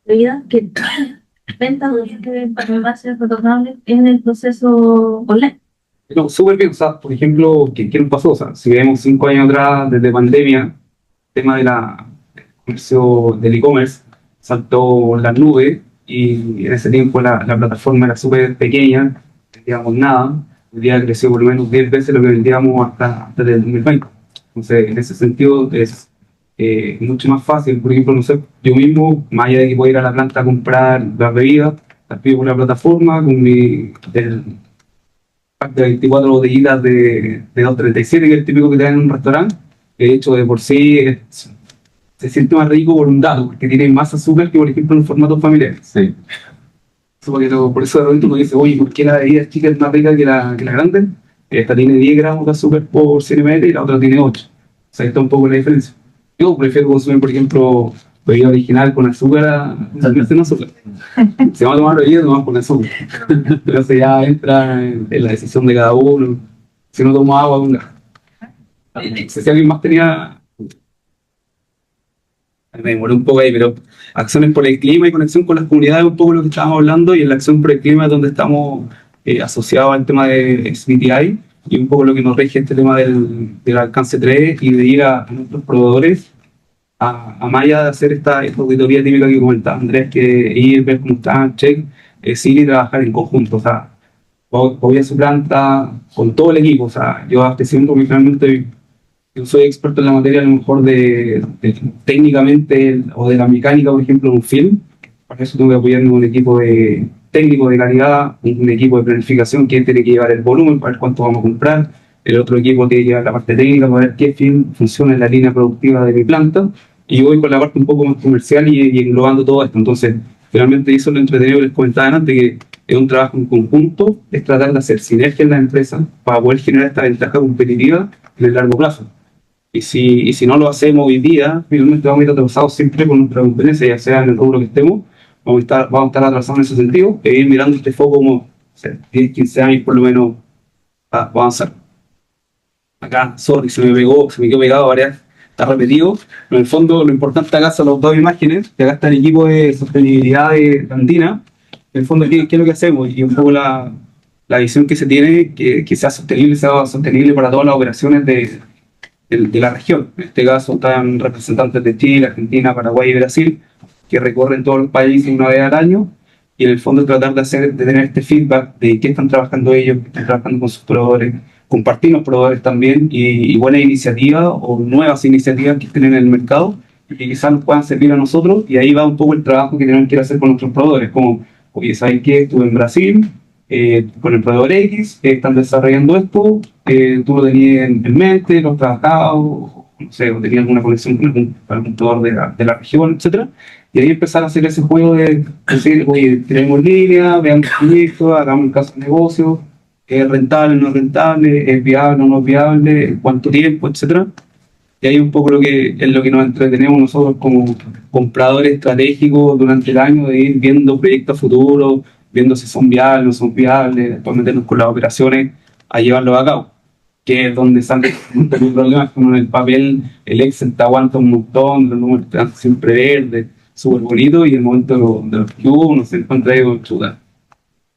bebidas que venta de envases retornables en el proceso online? No, súper bien, o sea, por ejemplo, ¿qué nos pasó? O sea, si vemos 5 años atrás, desde pandemia, el tema del comercio del e-commerce saltó las nubes y en ese tiempo la plataforma era súper pequeña, no vendíamos nada. Hoy día creció por lo menos 10 veces lo que vendíamos hasta el 2020. Entonces, en ese sentido es mucho más fácil. Por ejemplo, no sé, yo mismo, más allá de que puedo ir a la planta a comprar las bebidas, las pido por la plataforma con el pack de 24 botellitas de 2.37, que es el típico que te dan en un restaurante. De hecho, de por sí se siente más rico por un dato, porque tiene más azúcar que, por ejemplo, en un formato familiar. Sí. Por eso de repente uno dice, oye, ¿por qué la bebida chica es más rica que la grande? Esta tiene 10 gramos de azúcar por 100 ml y la otra tiene 8. O sea, ahí está un poco la diferencia. Yo prefiero consumir, por ejemplo, bebida original con azúcar a sin azúcar. Si vamos a tomar bebida, tomamos con azúcar. Entonces ya entra en la decisión de cada uno. Si no tomo agua, con gas. Si alguien más tenía... Me demoré un poco ahí, pero acciones por el clima y conexión con las comunidades, un poco lo que estábamos hablando, y en la acción por el clima es donde estamos asociados al tema de SBTI y un poco lo que nos rige este tema del alcance 3 y de ir a nuestros proveedores a Maya de hacer esta auditoría típica que comentaba Andrés, que ir, ver cómo están, check, sí, y trabajar en conjunto. O sea, voy a su planta con todo el equipo, o sea, yo abasteciendo finalmente. Yo soy experto en la materia, a lo mejor de técnicamente o de la mecánica, por ejemplo, de un film. Para eso tengo que apoyarme con un equipo de técnico de calidad, un equipo de planificación que tiene que llevar el volumen para ver cuánto vamos a comprar. El otro equipo tiene que llevar la parte técnica para ver qué film funciona en la línea productiva de mi planta. Y voy con la parte un poco más comercial y englobando todo esto. Entonces, finalmente eso es lo entretenido que les comentaba antes, que es un trabajo en conjunto, es tratar de hacer sinergia en la empresa para poder generar esta ventaja competitiva en el largo plazo. Y si no lo hacemos hoy día, finalmente vamos a ir atrasados siempre con nuestra competencia, ya sea en el rubro que estemos, vamos a estar atrasados en ese sentido, e ir mirando este foco como, o sea, 10, 15 años por lo menos a avanzar. Acá, sorry, se me quedó pegado varias, está repetido, pero en el fondo lo importante acá son las dos imágenes, que acá está el equipo de sostenibilidad de Andina, en el fondo, ¿qué es lo que hacemos? Y un poco la visión que se tiene, que sea sostenible para todas las operaciones de la región. En este caso están representantes de Chile, Argentina, Paraguay y Brasil, que recorren todos los países una vez al año, y en el fondo tratar de tener este feedback de qué están trabajando ellos, qué están trabajando con sus proveedores, compartir los proveedores también, y buenas iniciativas o nuevas iniciativas que estén en el mercado, y que quizás nos puedan servir a nosotros, y ahí va un poco el trabajo que tenemos que hacer con nuestros proveedores, como, oye, ¿saben qué? Estuve en Brasil, con el proveedor X, están desarrollando esto, tú lo tenías en mente, lo has trabajado, no sé, o tenías alguna conexión con algún proveedor de la región, etcétera. Y ahí empezar a hacer ese juego de decir, oye, tenemos línea, veamos el proyecto, hagamos un caso de negocio, es rentable, no es rentable, es viable o no es viable, cuánto tiempo, etcétera. Y ahí un poco lo que nos entretenemos nosotros como compradores estratégicos durante el año, de ir viendo proyectos futuros, viendo si son viables o no son viables, después meternos con las operaciones a llevarlos a cabo, que es donde salen muchos problemas, como en el papel, el Excel te aguanta un montón, los números están siempre verdes, súper bonito, y el momento de los que uno se encuentra ahí con chuta.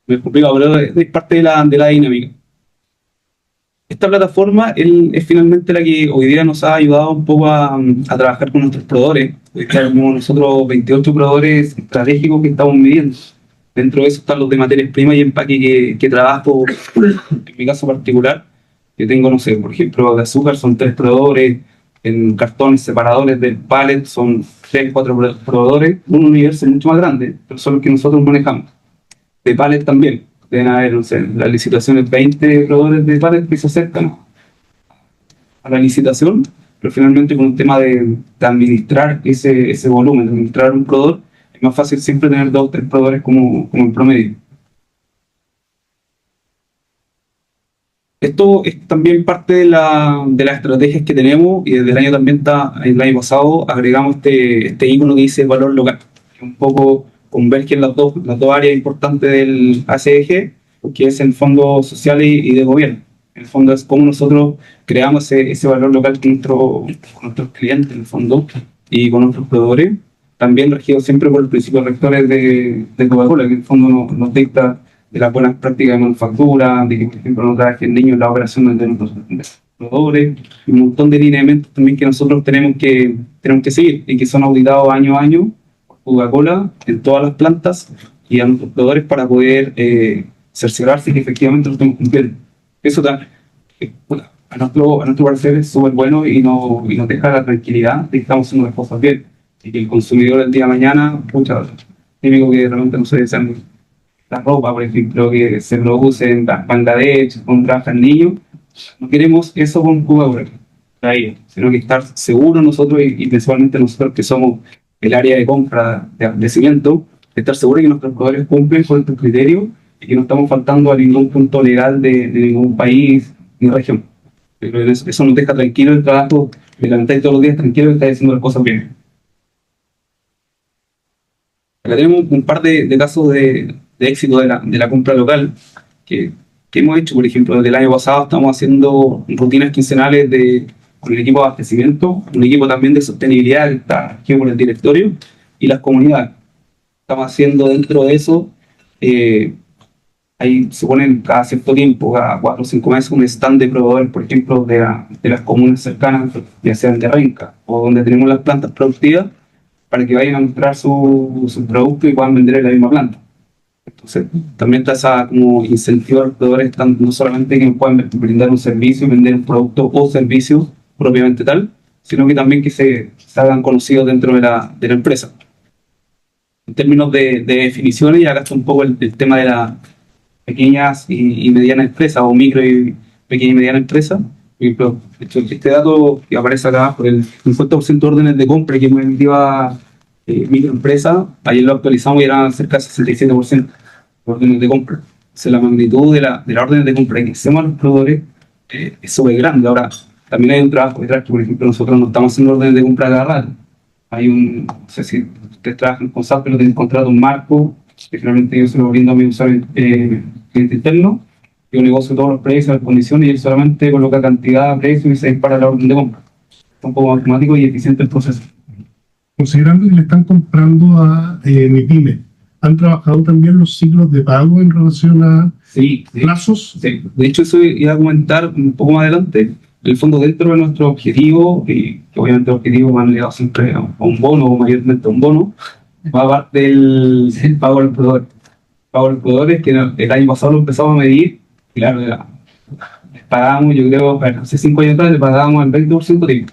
Es complicado, pero es parte de la dinámica. Esta plataforma es finalmente la que hoy día nos ha ayudado un poco a trabajar con nuestros proveedores. Hoy tenemos nosotros 28 proveedores estratégicos que estamos midiendo. Dentro de eso están los de materias primas y empaque que trabajo, en mi caso particular, que tengo, no sé, por ejemplo, de azúcar son 3 proveedores, en cartones separadores del pallet son 3, 4 proveedores, un universo mucho más grande, pero son los que nosotros manejamos. De pallet también, deben haber, no sé, en las licitaciones 20 proveedores de paneles que se acercan a la licitación, pero finalmente con un tema de administrar ese volumen, de administrar un proveedor, es más fácil siempre tener 2 o 3 proveedores como en promedio. Esto es también parte de las estrategias que tenemos, y desde el año pasado agregamos este ícono que dice valor local, que un poco convergen las dos áreas importantes del ACG, que es el fondo social y de gobierno. En el fondo es cómo nosotros creamos ese valor local con nuestros clientes, en el fondo, y con nuestros proveedores, también regido siempre por los principios rectores de Coca-Cola, que en el fondo nos dicta de las buenas prácticas de manufactura, de que, por ejemplo, no trabajen niños en las operaciones de nuestros proveedores, y un montón de lineamientos también que nosotros tenemos que seguir y que son auditados año a año por Coca-Cola en todas las plantas y a nuestros proveedores para poder cerciorarse que efectivamente lo estamos cumpliendo. Eso a nuestro parecer es súper bueno y nos deja la tranquilidad de que estamos haciendo las cosas bien y que el consumidor el día de mañana, típico que realmente no se desean la ropa, por ejemplo, que se produce en Bangladesh, con trabajan niños. No queremos eso con Coca-Cola, sino que estar seguros nosotros y principalmente nosotros que somos el área de compra de abastecimiento, estar seguros de que nuestros proveedores cumplen con estos criterios y que no estamos faltando a ningún punto legal de ningún país ni región. Pero eso nos deja tranquilo el trabajo, de levantar todos los días tranquilo y estar haciendo las cosas bien. Acá tenemos un par de casos de éxito de la compra local que hemos hecho. Por ejemplo, desde el año pasado estamos haciendo rutinas quincenales con el equipo de abastecimiento, un equipo también de sostenibilidad que está aquí por el directorio, y las comunidades. Estamos haciendo dentro de eso, ahí se ponen cada cierto tiempo, cada 4 o 5 meses, un stand de proveedores, por ejemplo, de las comunas cercanas, ya sean de Renca o donde tenemos las plantas productivas, para que vayan a mostrar su producto y puedan vender en la misma planta. Entonces, también está esa como incentivo a los proveedores, no solamente que nos puedan brindar un servicio y vender un producto o servicio propiamente tal, sino que también que se hagan conocidos dentro de la empresa. En términos de definiciones, ya acá está un poco el tema de las pequeñas y medianas empresas, o micro y pequeña y mediana empresa. Por ejemplo, este dato que aparece acá abajo, el 50% de órdenes de compra que hemos emitido a microempresas, ayer lo actualizamos y eran cerca del 67% de órdenes de compra. Entonces, la magnitud de la orden de compra que hacemos a los proveedores es súper grande. Ahora, también hay un trabajo detrás que, por ejemplo, nosotros no estamos haciendo órdenes de compra cada rato. No sé si ustedes trabajan con SAP, pero tienen contrato un marco, que finalmente yo se lo brindo a mi usuario cliente interno. Yo negocio todos los precios, las condiciones, y él solamente coloca cantidad, precio y se dispara la orden de compra. Es un poco automático y eficiente el proceso. Considerando que le están comprando a MIPYME, ¿han trabajado también los ciclos de pago en relación a plazos? Sí. De hecho, eso iba a comentar un poco más adelante. En el fondo, dentro de nuestro objetivo, y que obviamente el objetivo va ligado siempre a un bono, o mayormente a un bono, va a parte del pago al proveedor. El pago al proveedor es que el año pasado lo empezamos a medir. Claro, les pagábamos, yo creo, hace 5 años atrás le pagábamos el 20% de IVA.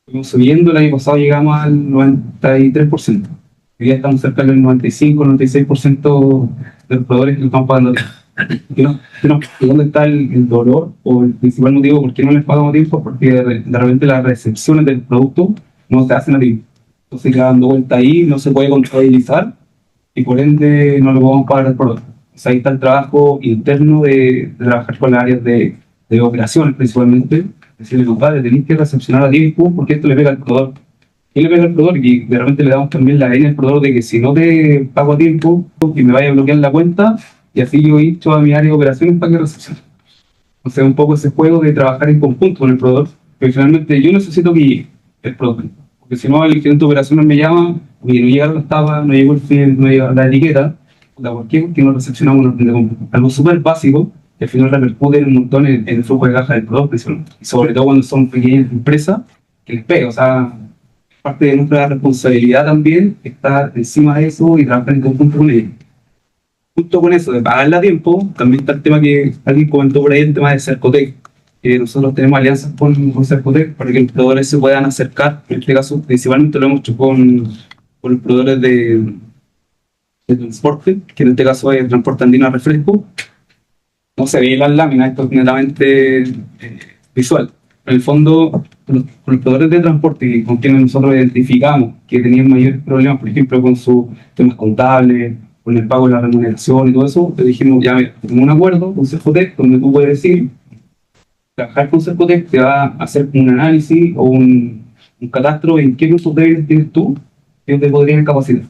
Fuimos subiendo, el año pasado llegamos al 93%. Hoy día estamos cerca del 95-96% de los proveedores que estamos pagando. ¿Dónde está el dolor o el principal motivo por qué no les pagamos a tiempo? Porque de repente las recepciones del producto no se hacen a tiempo. Entonces, dando vuelta ahí, no se puede contabilizar y por ende no le podemos pagar al proveedor. O sea, ahí está el trabajo interno de trabajar con las áreas de operaciones principalmente. Decirle, compadre, tenéis que recepcionar a tiempo porque esto le pega al proveedor. ¿Qué le pega al proveedor? Y de repente le damos también la línea al proveedor de que si no te pago a tiempo, que me vaya a bloquear la cuenta, y así yo he dicho a mi área de operaciones para que recepcione. O sea, un poco ese juego de trabajar en conjunto con el proveedor, pero finalmente yo necesito que llegue el proveedor. Porque si no, el gerente de operaciones me llama, y no llegaron las tapas, no llegó el film, no llegó la etiqueta. ¿Por qué? Porque no recepcionamos una orden de compra. Algo súper básico, que al final repercute un montón en el flujo de caja del producto, y sobre todo cuando son pequeñas empresas, que les pega. O sea, parte de nuestra responsabilidad también estar encima de eso y trabajar en conjunto con ellos. Junto con eso, de pagarla a tiempo, también está el tema que alguien comentó por ahí, el tema de Cercotec. Nosotros tenemos alianzas con Cercotec para que los proveedores se puedan acercar. En este caso, principalmente lo hemos hecho con los proveedores transporte, que en este caso es transporte andino a refresco. No se ve las láminas, esto es netamente visual. En el fondo, los proveedores de transporte con quienes nosotros identificamos que tenían mayores problemas, por ejemplo, con sus temas contables, con el pago de la remuneración y todo eso, le dijimos, ya, mira, tenemos un acuerdo con Cercotec, donde tú puedes decir, trabajar con Cercotec te va a hacer un análisis o un catastro en qué puntos débiles tienes tú que te podrían capacitar.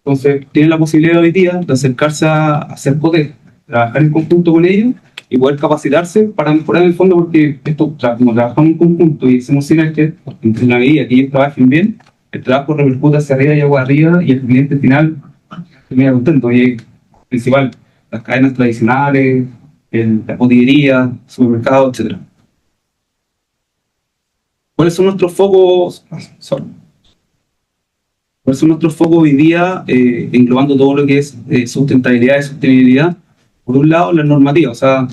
Entonces, tienen la posibilidad hoy día de acercarse a Cercotec, trabajar en conjunto con ellos y poder capacitarse para mejorar el fondo, porque esto, como trabajamos en conjunto y hacemos sinergia, entre la medida que ellos trabajen bien, el trabajo repercute hacia arriba y agua arriba y el cliente final termina contento. Y es principal, las cadenas tradicionales, la botillería, supermercados, etc. ¿Cuáles son nuestros focos? ¿Cuáles son nuestros focos hoy día, englobando todo lo que es sustentabilidad y sostenibilidad? Por un lado, la normativa, o sea,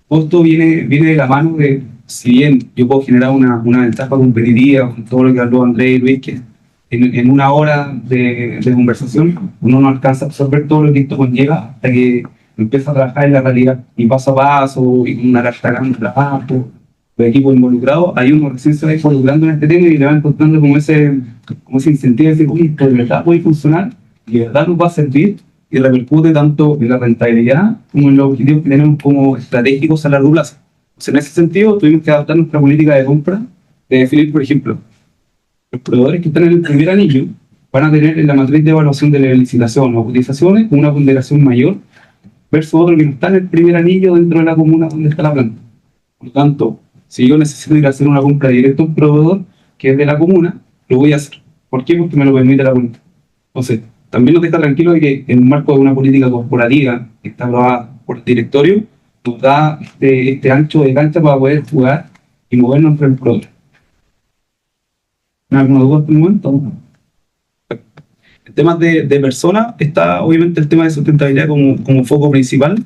todo esto viene de la mano de, si bien yo puedo generar una ventaja competitiva con todo lo que habló Andrés y Luis, que en una hora de conversación uno no alcanza a absorber todo lo que esto conlleva hasta que empieza a trabajar en la realidad, y paso a paso, y con una carta grande de trabajo, los equipos involucrados, ahí uno recién se va involucrando en este tema y le va encontrando como ese incentivo de decir, uy, esto de verdad puede funcionar, y de verdad nos va a servir, y repercute tanto en la rentabilidad como en los objetivos que tenemos como estratégicos a largo plazo. Entonces, en ese sentido, tuvimos que adaptar nuestra política de compra, de definir, por ejemplo, los proveedores que están en el primer anillo van a tener en la matriz de evaluación de la licitación o cotizaciones una ponderación mayor versus otro que no está en el primer anillo dentro de la comuna donde está la planta. Por lo tanto, si yo necesito ir a hacer una compra directa a un proveedor que es de la comuna, lo voy a hacer. ¿Por qué? Porque me lo permite la comuna. Entonces, también nos deja tranquilo de que en un marco de una política corporativa que está aprobada por el directorio, nos da este ancho de cancha para poder jugar y movernos entre el proveedor. ¿Alguna duda por el momento? En temas de personas, está obviamente el tema de sustentabilidad como foco principal,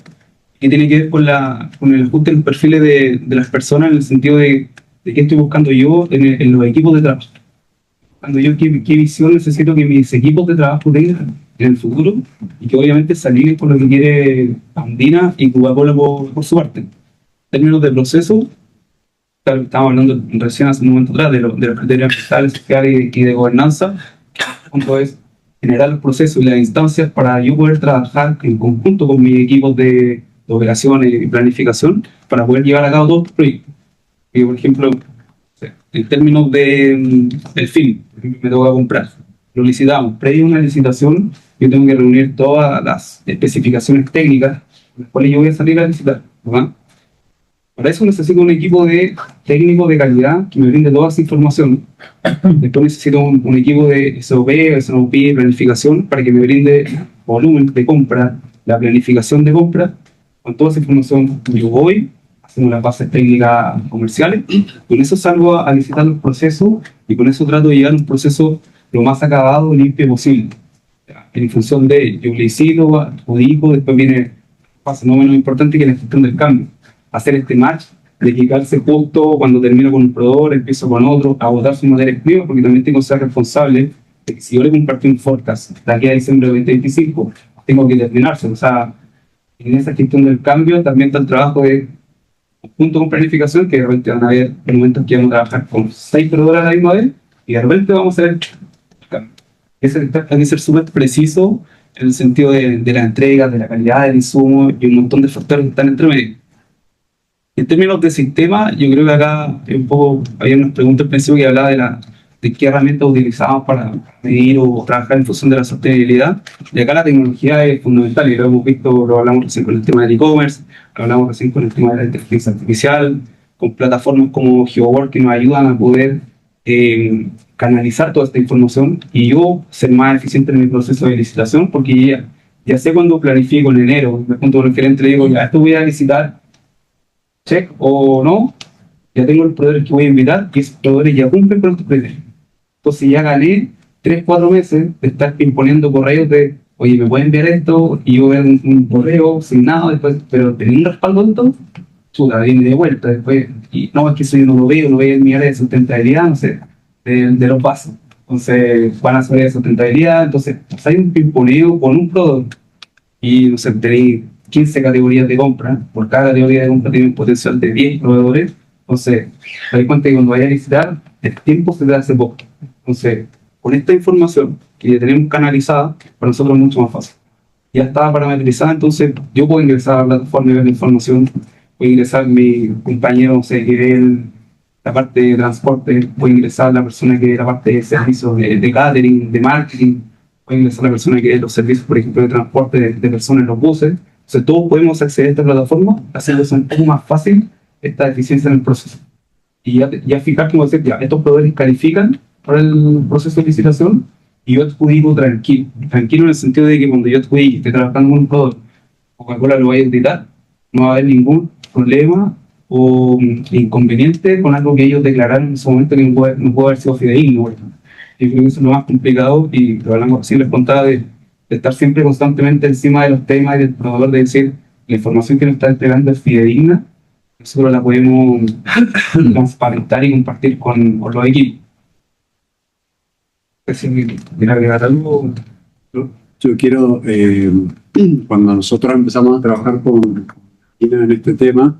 que tiene que ver con el ajuste en los perfiles de las personas, en el sentido de qué estoy buscando yo en los equipos de trabajo. Cuando yo qué visión necesito que mis equipos de trabajo tengan en el futuro, y que obviamente se alineen con lo que quiere Andina y Coca-Cola por su parte. En términos de proceso, claro, estábamos hablando recién hace un momento atrás de los criterios ambientales, sociales y de gobernanza. El punto es generar los procesos y las instancias para yo poder trabajar en conjunto con mis equipos de operaciones y planificación para poder llevar a cabo todos los proyectos. Y, por ejemplo, en términos del film, me toca comprar, lo licitamos. Previo a una licitación, yo tengo que reunir todas las especificaciones técnicas con las cuales yo voy a salir a licitar, ¿verdad? Para eso necesito un equipo de técnicos de calidad que me brinde toda esa información. Después necesito un equipo de SOP, planificación, para que me brinde volumen de compra, la planificación de compra. Con toda esa información yo voy, hacemos las bases técnicas comerciales, con eso salgo a licitar los procesos y con eso trato de llegar a un proceso lo más acabado y limpio posible. En función de yo licito, adjudico, después viene el paso no menos importante, que es la gestión del cambio. Hacer este match, dedicarse justo cuando termino con un proveedor, empiezo con otro, a agotar sus materias primas, porque también tengo que ser responsable de que si yo le compartí un forecast de aquí a diciembre de 2025, tengo que terminarse. O sea, en esa gestión del cambio también está el trabajo de junto con planificación, que de repente van a haber momentos que vamos a trabajar con 6 proveedores a la misma vez y de repente vamos a hacer el cambio. Hay que ser súper preciso en el sentido de la entrega, de la calidad del insumo y un montón de factores que están entre medio. En términos de sistema, yo creo que acá un poco había unas preguntas al principio que hablaba de qué herramientas utilizamos para medir o trabajar en función de la sostenibilidad. Y acá la tecnología es fundamental, y lo hemos visto, lo hablamos recién con el tema del e-commerce, lo hablamos recién con el tema de la inteligencia artificial, con plataformas como GeoWork que nos ayudan a poder canalizar toda esta información y yo ser más eficiente en mi proceso de licitación, porque ya sé cuando planifico en enero, me junto con el gerente y le digo, ya esto voy a licitar, check o no, ya tengo los proveedores que voy a invitar y esos proveedores ya cumplen con estos criterios. Entonces ya gané 3-4 meses de estar imponiendo correos de, oye, ¿me pueden enviar esto? Y yo veo un correo sin nada, después, pero tenía un respaldo de todo, chuta, viene de vuelta después, y no, es que eso yo no lo veo en mi área de sustentabilidad, no sé, de los pasos. Entonces van a saber de sustentabilidad, entonces hay un pimponeo con un producto y no sé, tenéis 15 categorías de compra, por cada categoría de compra tiene un potencial de 10 proveedores, entonces te das cuenta que cuando vayas a licitar, el tiempo se te hace poco. Entonces, con esta información que ya tenemos canalizada, para nosotros es mucho más fácil. Ya está parametrizada, entonces yo puedo ingresar a la plataforma y ver la información, puedo ingresar mi compañero, no sé, que ve la parte de transporte, puede ingresar la persona que ve la parte de servicios de catering, de marketing, puede ingresar la persona que ve los servicios, por ejemplo, de transporte de personas en los buses. Entonces todos podemos acceder a esta plataforma, haciendo un poco más fácil esta eficiencia en el proceso. Y ya fijar, como decir, ya estos proveedores califican para el proceso de licitación y yo adjudico tranquilo. Tranquilo en el sentido de que cuando yo adjudique, esté trabajando con un proveedor, Coca-Cola lo vaya a auditar, no va a haber ningún problema o inconveniente con algo que ellos declararon en su momento que no puede haber sido fidedigno. Y creo que eso es lo más complicado y lo hablamos así, les contaba de estar siempre constantemente encima de los temas y del proveedor, de decir, la información que nos está entregando es fidedigna, nosotros la podemos transparentar y compartir con los equipos. ¿Quiere agregar algo? Yo quiero, cuando nosotros empezamos a trabajar con Ina en este tema,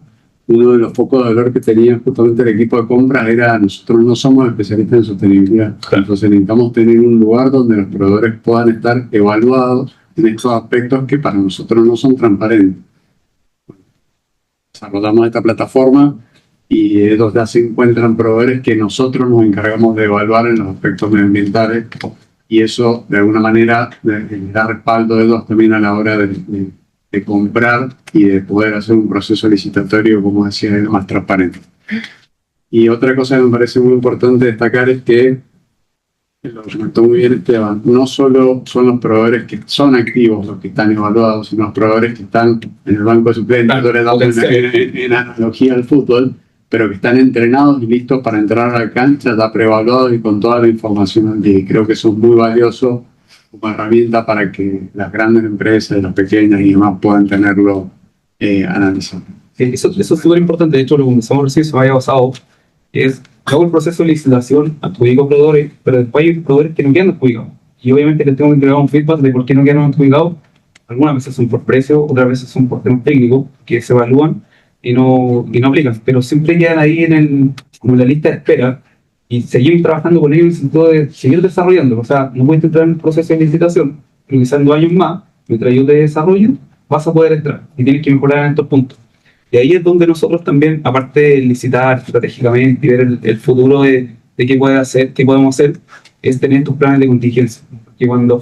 uno de los focos de dolor que tenía justamente el equipo de compras era: nosotros no somos especialistas en sostenibilidad, entonces necesitamos tener un lugar donde los proveedores puedan estar evaluados en estos aspectos que para nosotros no son transparentes. Desarrollamos esta plataforma y es donde ya se encuentran proveedores que nosotros nos encargamos de evaluar en los aspectos medioambientales, y eso de alguna manera da respaldo de ellos también a la hora de comprar y de poder hacer un proceso licitatorio, como decía, más transparente. Y otra cosa que me parece muy importante destacar es que, lo comentó muy bien Esteban, no solo son los proveedores que son activos los que están evaluados, sino los proveedores que están en el banco de suplentes, en analogía al fútbol, pero que están entrenados y listos para entrar a la cancha, ya preevaluados y con toda la información. Y creo que eso es muy valioso como herramienta para que las grandes empresas, las pequeñas y demás puedan tenerlo analizado. Sí, eso es súper importante. De hecho, lo que comenzamos recién se me había basado es: hago el proceso de licitación, adjudico proveedores, pero después hay proveedores que no quedan adjudicados. Y obviamente les tengo que entregar un feedback de por qué no quedan adjudicados. Algunas veces son por precio, otras veces son por temas técnicos que se evalúan y no aplican. Pero siempre quedan ahí como en la lista de espera y seguimos trabajando con ellos en el sentido de seguir desarrollando. O sea, no puedes entrar en el proceso de licitación, pero quizás en 2 años más, mientras yo te desarrollo, vas a poder entrar y tienes que mejorar en estos puntos. Y ahí es donde nosotros también, aparte de licitar estratégicamente y ver el futuro de qué puede hacer, qué podemos hacer, es tener estos planes de contingencia. Que cuando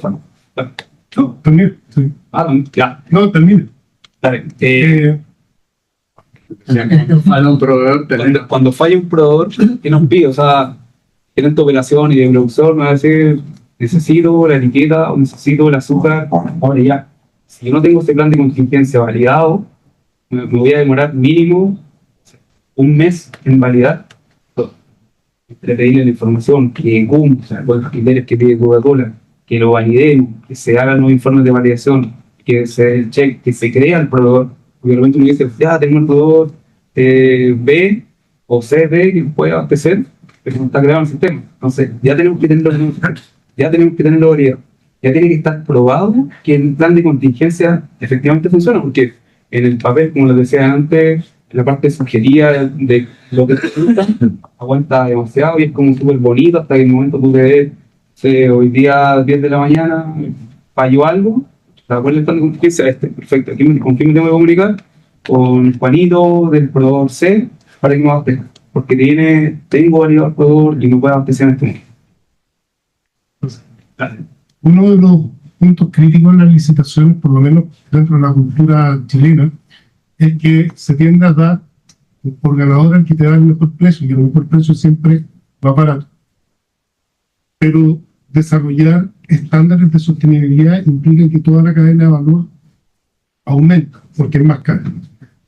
No, también. Sí. Ya. No, termina. Falla un proveedor, cuando falla un proveedor, ¿qué nos pide? O sea, gerente de operación y de producción me va a decir: necesito la etiqueta o necesito el azúcar. Ahora ya, si yo no tengo ese plan de contingencia validado, me voy a demorar mínimo 1 mes en validar todo. Le pedirle la información, que cumpla con los criterios que pide Coca-Cola, que lo validemos, que se hagan los informes de validación, que se dé el check, que se crea el proveedor. Porque de repente uno dice: ya tenemos el proveedor B o C, D que puede abastecer, pero no está creado en el sistema. Entonces ya tenemos que tenerlo validado. Ya tiene que estar probado que el plan de contingencia efectivamente funciona, porque en el papel, como les decía antes, la parte subjetiva de lo que te gusta aguanta demasiado y es como súper bonito hasta que en el momento tú te ves, hoy día 10 de la mañana falló algo, ¿te acuerdas del plan de contingencia? Perfecto, ¿con quién me tengo que comunicar? Con Juanito del proveedor C para que me abastezca, porque tengo validado el proveedor y no puedo abastecer en este momento. Uno de los puntos críticos en las licitaciones, por lo menos dentro de la cultura chilena, es que se tiende a dar por ganador al que te da el mejor precio, y el mejor precio siempre va barato. Pero desarrollar estándares de sostenibilidad implica que toda la cadena de valor aumenta, porque es más caro.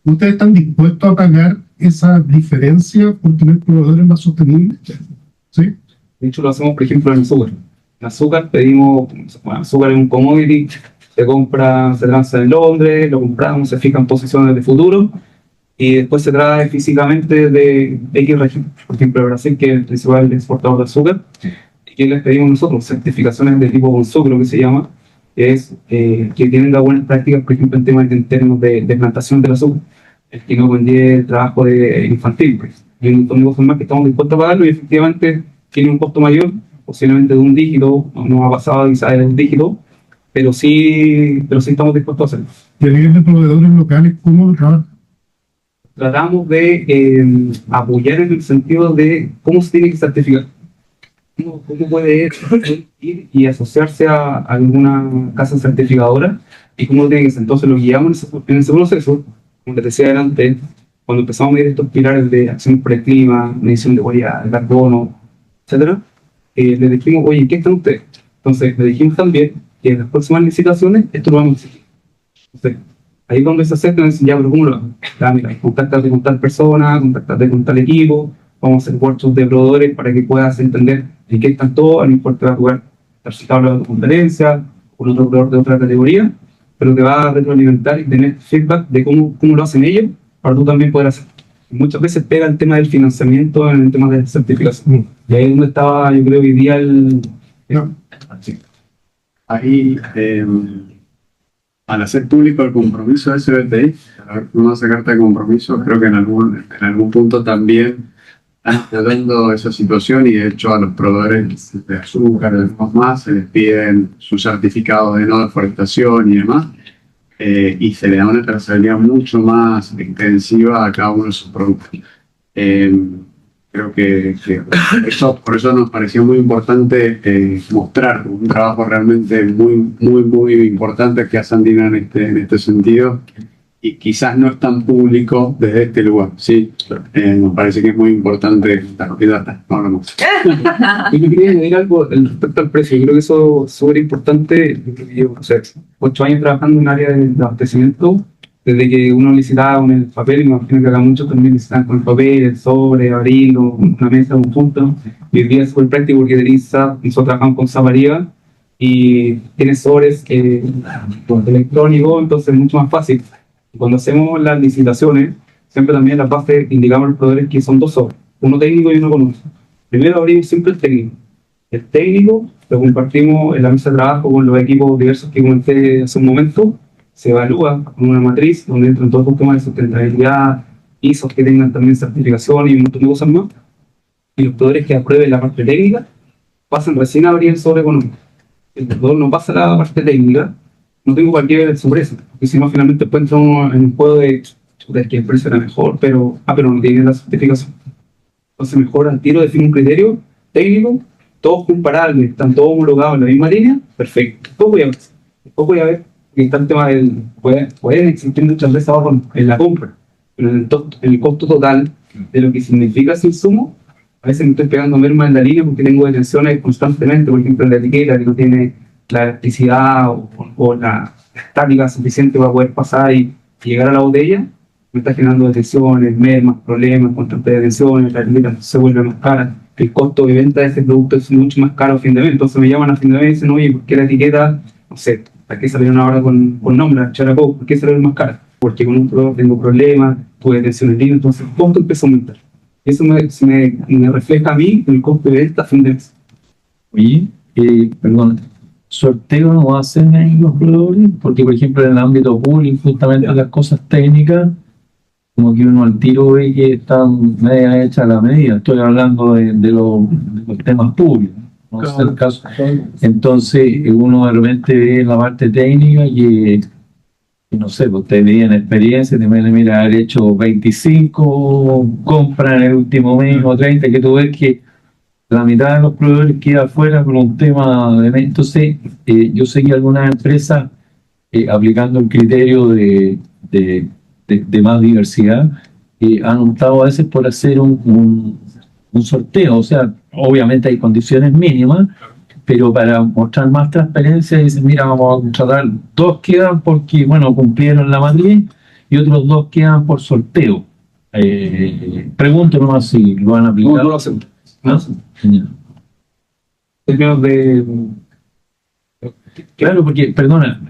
¿Ustedes están dispuestos a pagar esa diferencia por tener proveedores más sostenibles? ¿Sí? De hecho, lo hacemos, por ejemplo, en el azúcar. En azúcar pedimos, azúcar es un commodity, se lanza en Londres, lo compramos, se fijan posiciones de futuro y después se trae físicamente de X región. Por ejemplo, Brasil, que es el principal exportador de azúcar, ¿Qué les pedimos nosotros? Certificaciones de tipo Bonso, creo que se llama, es que tienen las buenas prácticas, por ejemplo, en temas en términos de plantación del azúcar, el que no conlleve el trabajo de infantil. Pues. Hay un montón de cosas más que estamos dispuestos a pagarlo y efectivamente tiene un costo mayor, posiblemente de un dígito, no ha pasado quizás de un dígito, pero sí estamos dispuestos a hacerlo. Y a nivel de proveedores locales, ¿cómo lo trabajan? Tratamos de apoyar en el sentido de cómo se tiene que certificar. ¿Cómo puede ir y asociarse a alguna casa certificadora y cómo tiene que ser? Entonces lo guiamos en ese proceso, como les decía adelante, cuando empezamos a medir estos pilares de acción por el clima, medición de huella de carbono, etcétera, les dijimos, oye, ¿qué están ustedes? Entonces le dijimos también que en las próximas licitaciones esto lo vamos a exigir. Entonces, ahí es donde se acercan y dicen, ya, pero ¿cómo lo hago? Ya, mira, contactate con tal persona, contactate con tal equipo, vamos a hacer workshops de proveedores para que puedas entender en qué están todos, no importa va a jugar estar citado en la conferencia, con otro proveedor de otra categoría, pero te va a retroalimentar y tener feedback de cómo lo hacen ellos, para tú también poder hacer. Muchas veces pega el tema del financiamiento en el tema de certificación. Y ahí es donde estaba, yo creo, hoy día Sí. Ahí, al hacer público el compromiso de SBTI, una carta de compromiso, creo que en algún punto también están tratando esa situación y de hecho a los proveedores de azúcar y demás más se les piden su certificado de no deforestación y demás, y se le da una trazabilidad mucho más intensiva a cada uno de sus productos. Creo que por eso nos pareció muy importante mostrar un trabajo realmente muy importante que hace Andina en este sentido, y quizás no es tan público desde este lugar. Sí, nos parece que es muy importante. No. Yo quería añadir algo respecto al precio. Yo creo que eso es súper importante. Yo creo que llevo 8 años trabajando en un área de abastecimiento. Desde que uno licitaba con el papel, y me imagino que acá muchos también licitan con el papel, el sobre, abrirlo, una mesa, un punto. Y hoy día es súper práctico porque nosotros trabajamos con SAP Ariba y tiene sobres electrónicos, entonces es mucho más fácil. Cuando hacemos las licitaciones, siempre también en la base indicamos a los proveedores que son 2 sobres, uno técnico y uno económico. Primero abrimos siempre el técnico. El técnico lo compartimos en la mesa de trabajo con los equipos diversos que comenté hace un momento. Se evalúa con una matriz donde entran todos los temas de sustentabilidad, ISOs que tengan también certificación y un montón de cosas más. Y los proveedores que aprueben la parte técnica pasan recién a abrir el sobre económico. El proveedor no pasa la parte técnica, no tengo para qué ver el sobre eso, porque si no finalmente después entra uno en un juego de que el precio era mejor, pero no tiene la certificación. Entonces mejor al tiro define un criterio técnico, todos comparables, están todos homologados en la misma línea, perfecto. Después voy a ver que está el tema pueden existir muchas veces abajo en la compra, pero en el costo total de lo que significa ese insumo, a veces me estoy pegando merma en la línea porque tengo detenciones constantemente, por ejemplo en la etiqueta que no tiene la electricidad o la estática suficiente para poder pasar y llegar a la botella, me está generando detenciones, mermas, problemas, constantes detenciones, la etiqueta se vuelve más cara, el costo de venta de ese producto es mucho más caro a fin de mes. Entonces me llaman a fin de mes y dicen, oye, ¿por qué la etiqueta, no sé, ¿para qué salieron ahora con nombre, Characó? ¿Por qué salieron más cara? Porque con un producto tengo problemas, tuve detenciones libres, entonces el costo empezó a aumentar. Eso me refleja a mí el costo de venta a fin de mes. Oye, perdón, ¿sorteo no hacen ahí los proveedores? Porque, por ejemplo, en el ámbito público, justamente las cosas técnicas, como que uno al tiro ve que están media hecha la medida. Estoy hablando de los temas públicos, no es el caso. Entonces, uno de repente ve la parte técnica y no sé, pues te medían experiencia, te medían, mira, haber hecho 25 compras en el último mes o 30, que tú ves que la mitad de los proveedores queda afuera con un tema de... Entonces, yo sé que algunas empresas, aplicando el criterio de más diversidad, han optado a veces por hacer un sorteo. O sea, obviamente hay condiciones mínimas, pero para mostrar más transparencia dicen, mira, vamos a contratar 2 quedan porque, bueno, cumplieron la matriz y otros 2 quedan por sorteo. Pregunto nomás si lo han aplicado. No lo hacemos. ¿Ah? Claro, porque, perdona,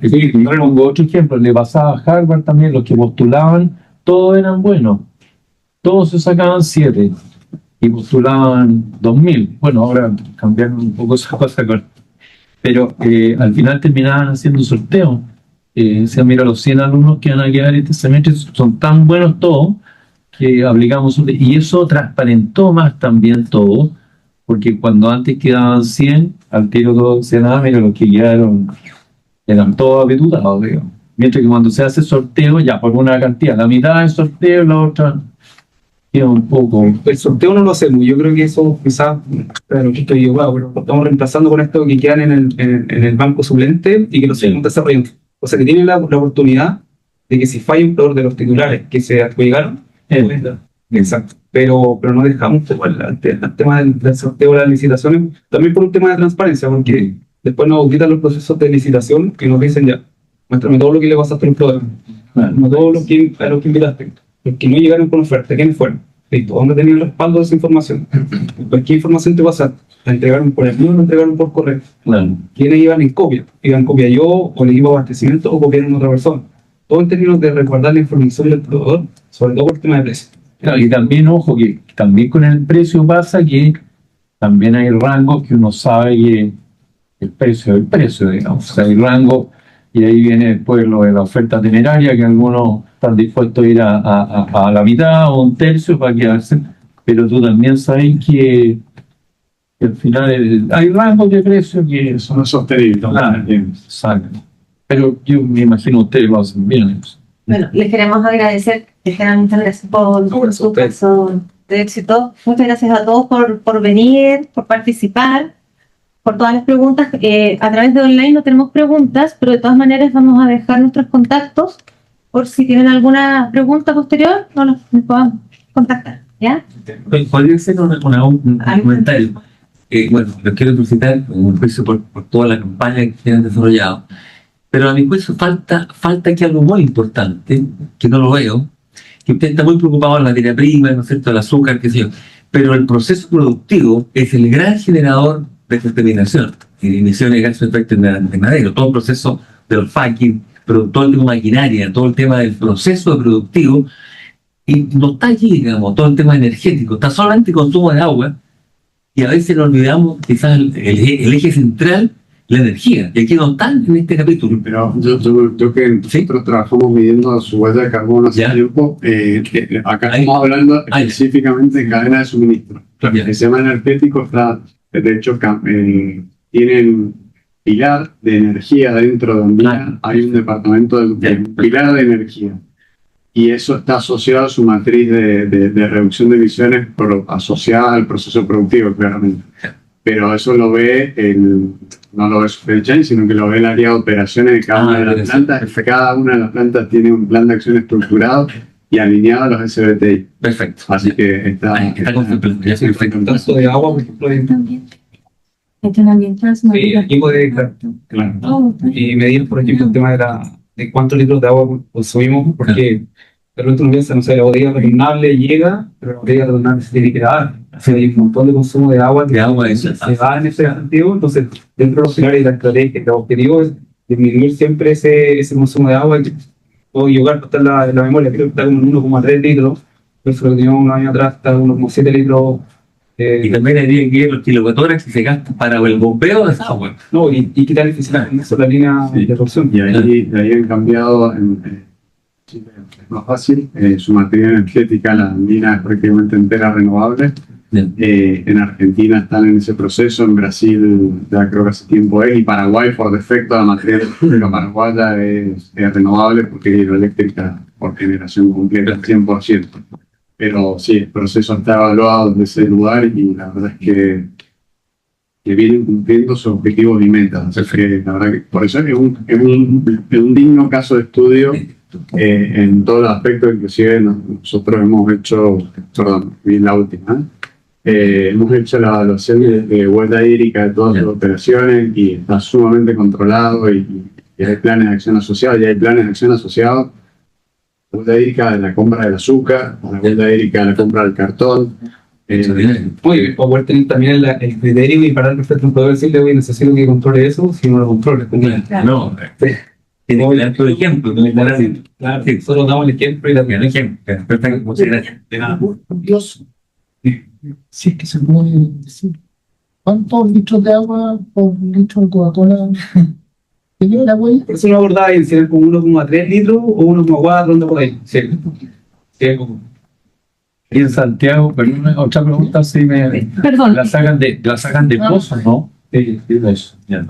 pongo otro ejemplo, le pasaba a Harvard también, los que postulaban, todos eran buenos, todos se sacaban 7, y postulaban 2.000. Bueno, ahora cambiaron un poco esa cosa, pero al final terminaban haciendo sorteo. Decían, mira, los 100 alumnos que van a quedar este semestre son tan buenos todos que aplicamos y eso transparentó más también todo, porque cuando antes quedaban 100, al tiro todos decían, mira, los que quedaron eran todos apetutados, digamos. Mientras que cuando se hace sorteo, ya por una cantidad, la mitad es sorteo, la otra queda un poco. El sorteo no lo hacemos, yo creo que eso quizás, pero estoy equivocado, pero lo estamos reemplazando con esto que quedan en el banco suplente y que lo seguimos desarrollando. O sea que tienen la oportunidad de que si falla un peor de los titulares que se adjudicaron, exacto. Pero no dejamos igual el tema del sorteo de las licitaciones, también por un tema de transparencia, porque después nos auditan los procesos de licitación que nos dicen ya, muéstrame todo lo que le pasaste al programa, no todo lo que, a lo que invitaste, los que no llegaron con oferta, ¿quiénes fueron? Listo, ¿dónde tenían el respaldo de esa información? Pues, ¿qué información te pasaste? ¿La entregaron por envío o la entregaron por correo? Claro. ¿Quiénes iban en copia? ¿Iban copia yo o el equipo de abastecimiento o copiaron a otra persona? Todo en términos de resguardar la información del proveedor, sobre todo por el tema de precio. Claro, y también, ojo, que también con el precio pasa que también hay rangos que uno sabe que el precio es el precio, digamos. O sea, hay rangos y ahí viene después lo de la oferta temeraria, que algunos están dispuestos a ir a la mitad o un tercio para quedarse, pero tú también sabes que al final hay rangos de precios que Son sostenibles. exacto. Pero yo me imagino ustedes lo hacen bien eso. Bueno, les queremos agradecer, muchas gracias por su caso de éxito. Muchas gracias a todos por venir, por participar, por todas las preguntas. A través de online no tenemos preguntas, pero de todas maneras vamos a dejar nuestros contactos por si tienen alguna pregunta posterior, nos puedan contactar, ¿ya? Podría ser un comentario. Bueno, los quiero felicitar un juicio por toda la campaña que tienen desarrollado. Pero a mi juicio falta aquí algo muy importante, que no lo veo, que usted está muy preocupado en la materia prima, ¿no es cierto?, el azúcar, qué sé yo, pero el proceso productivo es el gran generador de contaminación, emisiones de gases de efecto invernadero, todo el proceso del fracking, pero todo el tema de maquinaria, todo el tema del proceso productivo, y no está allí, digamos, todo el tema energético, está solamente el consumo de agua, y a veces nos olvidamos quizás el eje central, la energía, y aquí no están en este capítulo. Pero yo que nosotros trabajamos midiendo su huella de carbono hace tiempo, acá estamos hablando específicamente de cadena de suministro. El sistema energético está, de hecho, tienen pilar de energía dentro de Andina, hay un departamento de pilar de energía. Y eso está asociado a su matriz de reducción de emisiones asociada al proceso productivo, claramente. Pero eso lo ve no lo ve Supply Chain, sino que lo ve el área de operaciones de cada una de las plantas. Cada una de las plantas tiene un plan de acción estructurado y alineado a los SBTI. Perfecto. Así que está contemplado. El caso de agua, por ejemplo, y medir, por ejemplo, el tema de cuántos litros de agua consumimos, porque de repente uno piensa, no sé, la botella retornable llega, pero la botella retornable se tiene que dar. O sea, hay un montón de consumo de agua que se va en ese sentido. Entonces, dentro de los pilares de la estrategia, el objetivo es disminuir siempre ese consumo de agua. Puedo llegar está en la memoria, creo que está como en 1,3 litros. Eso lo teníamos un año atrás, está en 1,7 litros. Y también habría que ver los kilovatoras que se gastan para el bombeo de esa agua. No, y qué tan eficiente es la línea de absorción. Y ahí han cambiado Chile es más fácil, su materia energética, la andina es prácticamente entera renovable. En Argentina están en ese proceso, en Brasil ya creo que hace tiempo es, y Paraguay por defecto la materia energética paraguaya es renovable porque es hidroeléctrica por generación completa, 100%. Pero sí, el proceso está evaluado desde ese lugar y la verdad es que vienen cumpliendo sus objetivos y metas. Así que la verdad que por eso es un digno caso de estudio en todos los aspectos. Inclusive nosotros hemos hecho, bien la última, hemos hecho la evaluación de huella hídrica de todas las operaciones y está sumamente controlado y hay planes de acción asociados, la huella hídrica de la compra del azúcar, la huella hídrica de la compra del cartón. Muy bien, para poder tener también el criterio y para el perfecto no puedo decirle, oye, necesito que controle eso, si no lo controle. No, tiene que dar tu ejemplo. Claro, nosotros damos el ejemplo y también el ejemplo. Perfecto, muchas gracias. Dios. Si es que se puede decir. ¿Cuántos litros de agua por litro de Coca-Cola tiene el agua ahí? Por eso lo abordaba en si era como 1,3 litros o 1,4, ronda por ahí. Sí. Sí, como- Y en Santiago, pero otra pregunta si me Perdón, la sacan de pozos, ¿no? Sí, sí, eso, ya.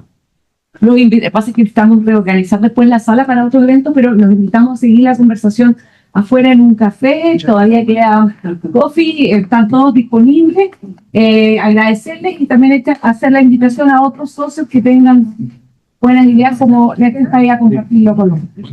lo pasa es que estamos reorganizar después la sala para otro evento, pero los invitamos a seguir la conversación afuera en un café, todavía queda coffee, están todos disponibles. Agradecerles y también hacer la invitación a otros socios que tengan buenas ideas como les gustaría compartirlo con nosotros.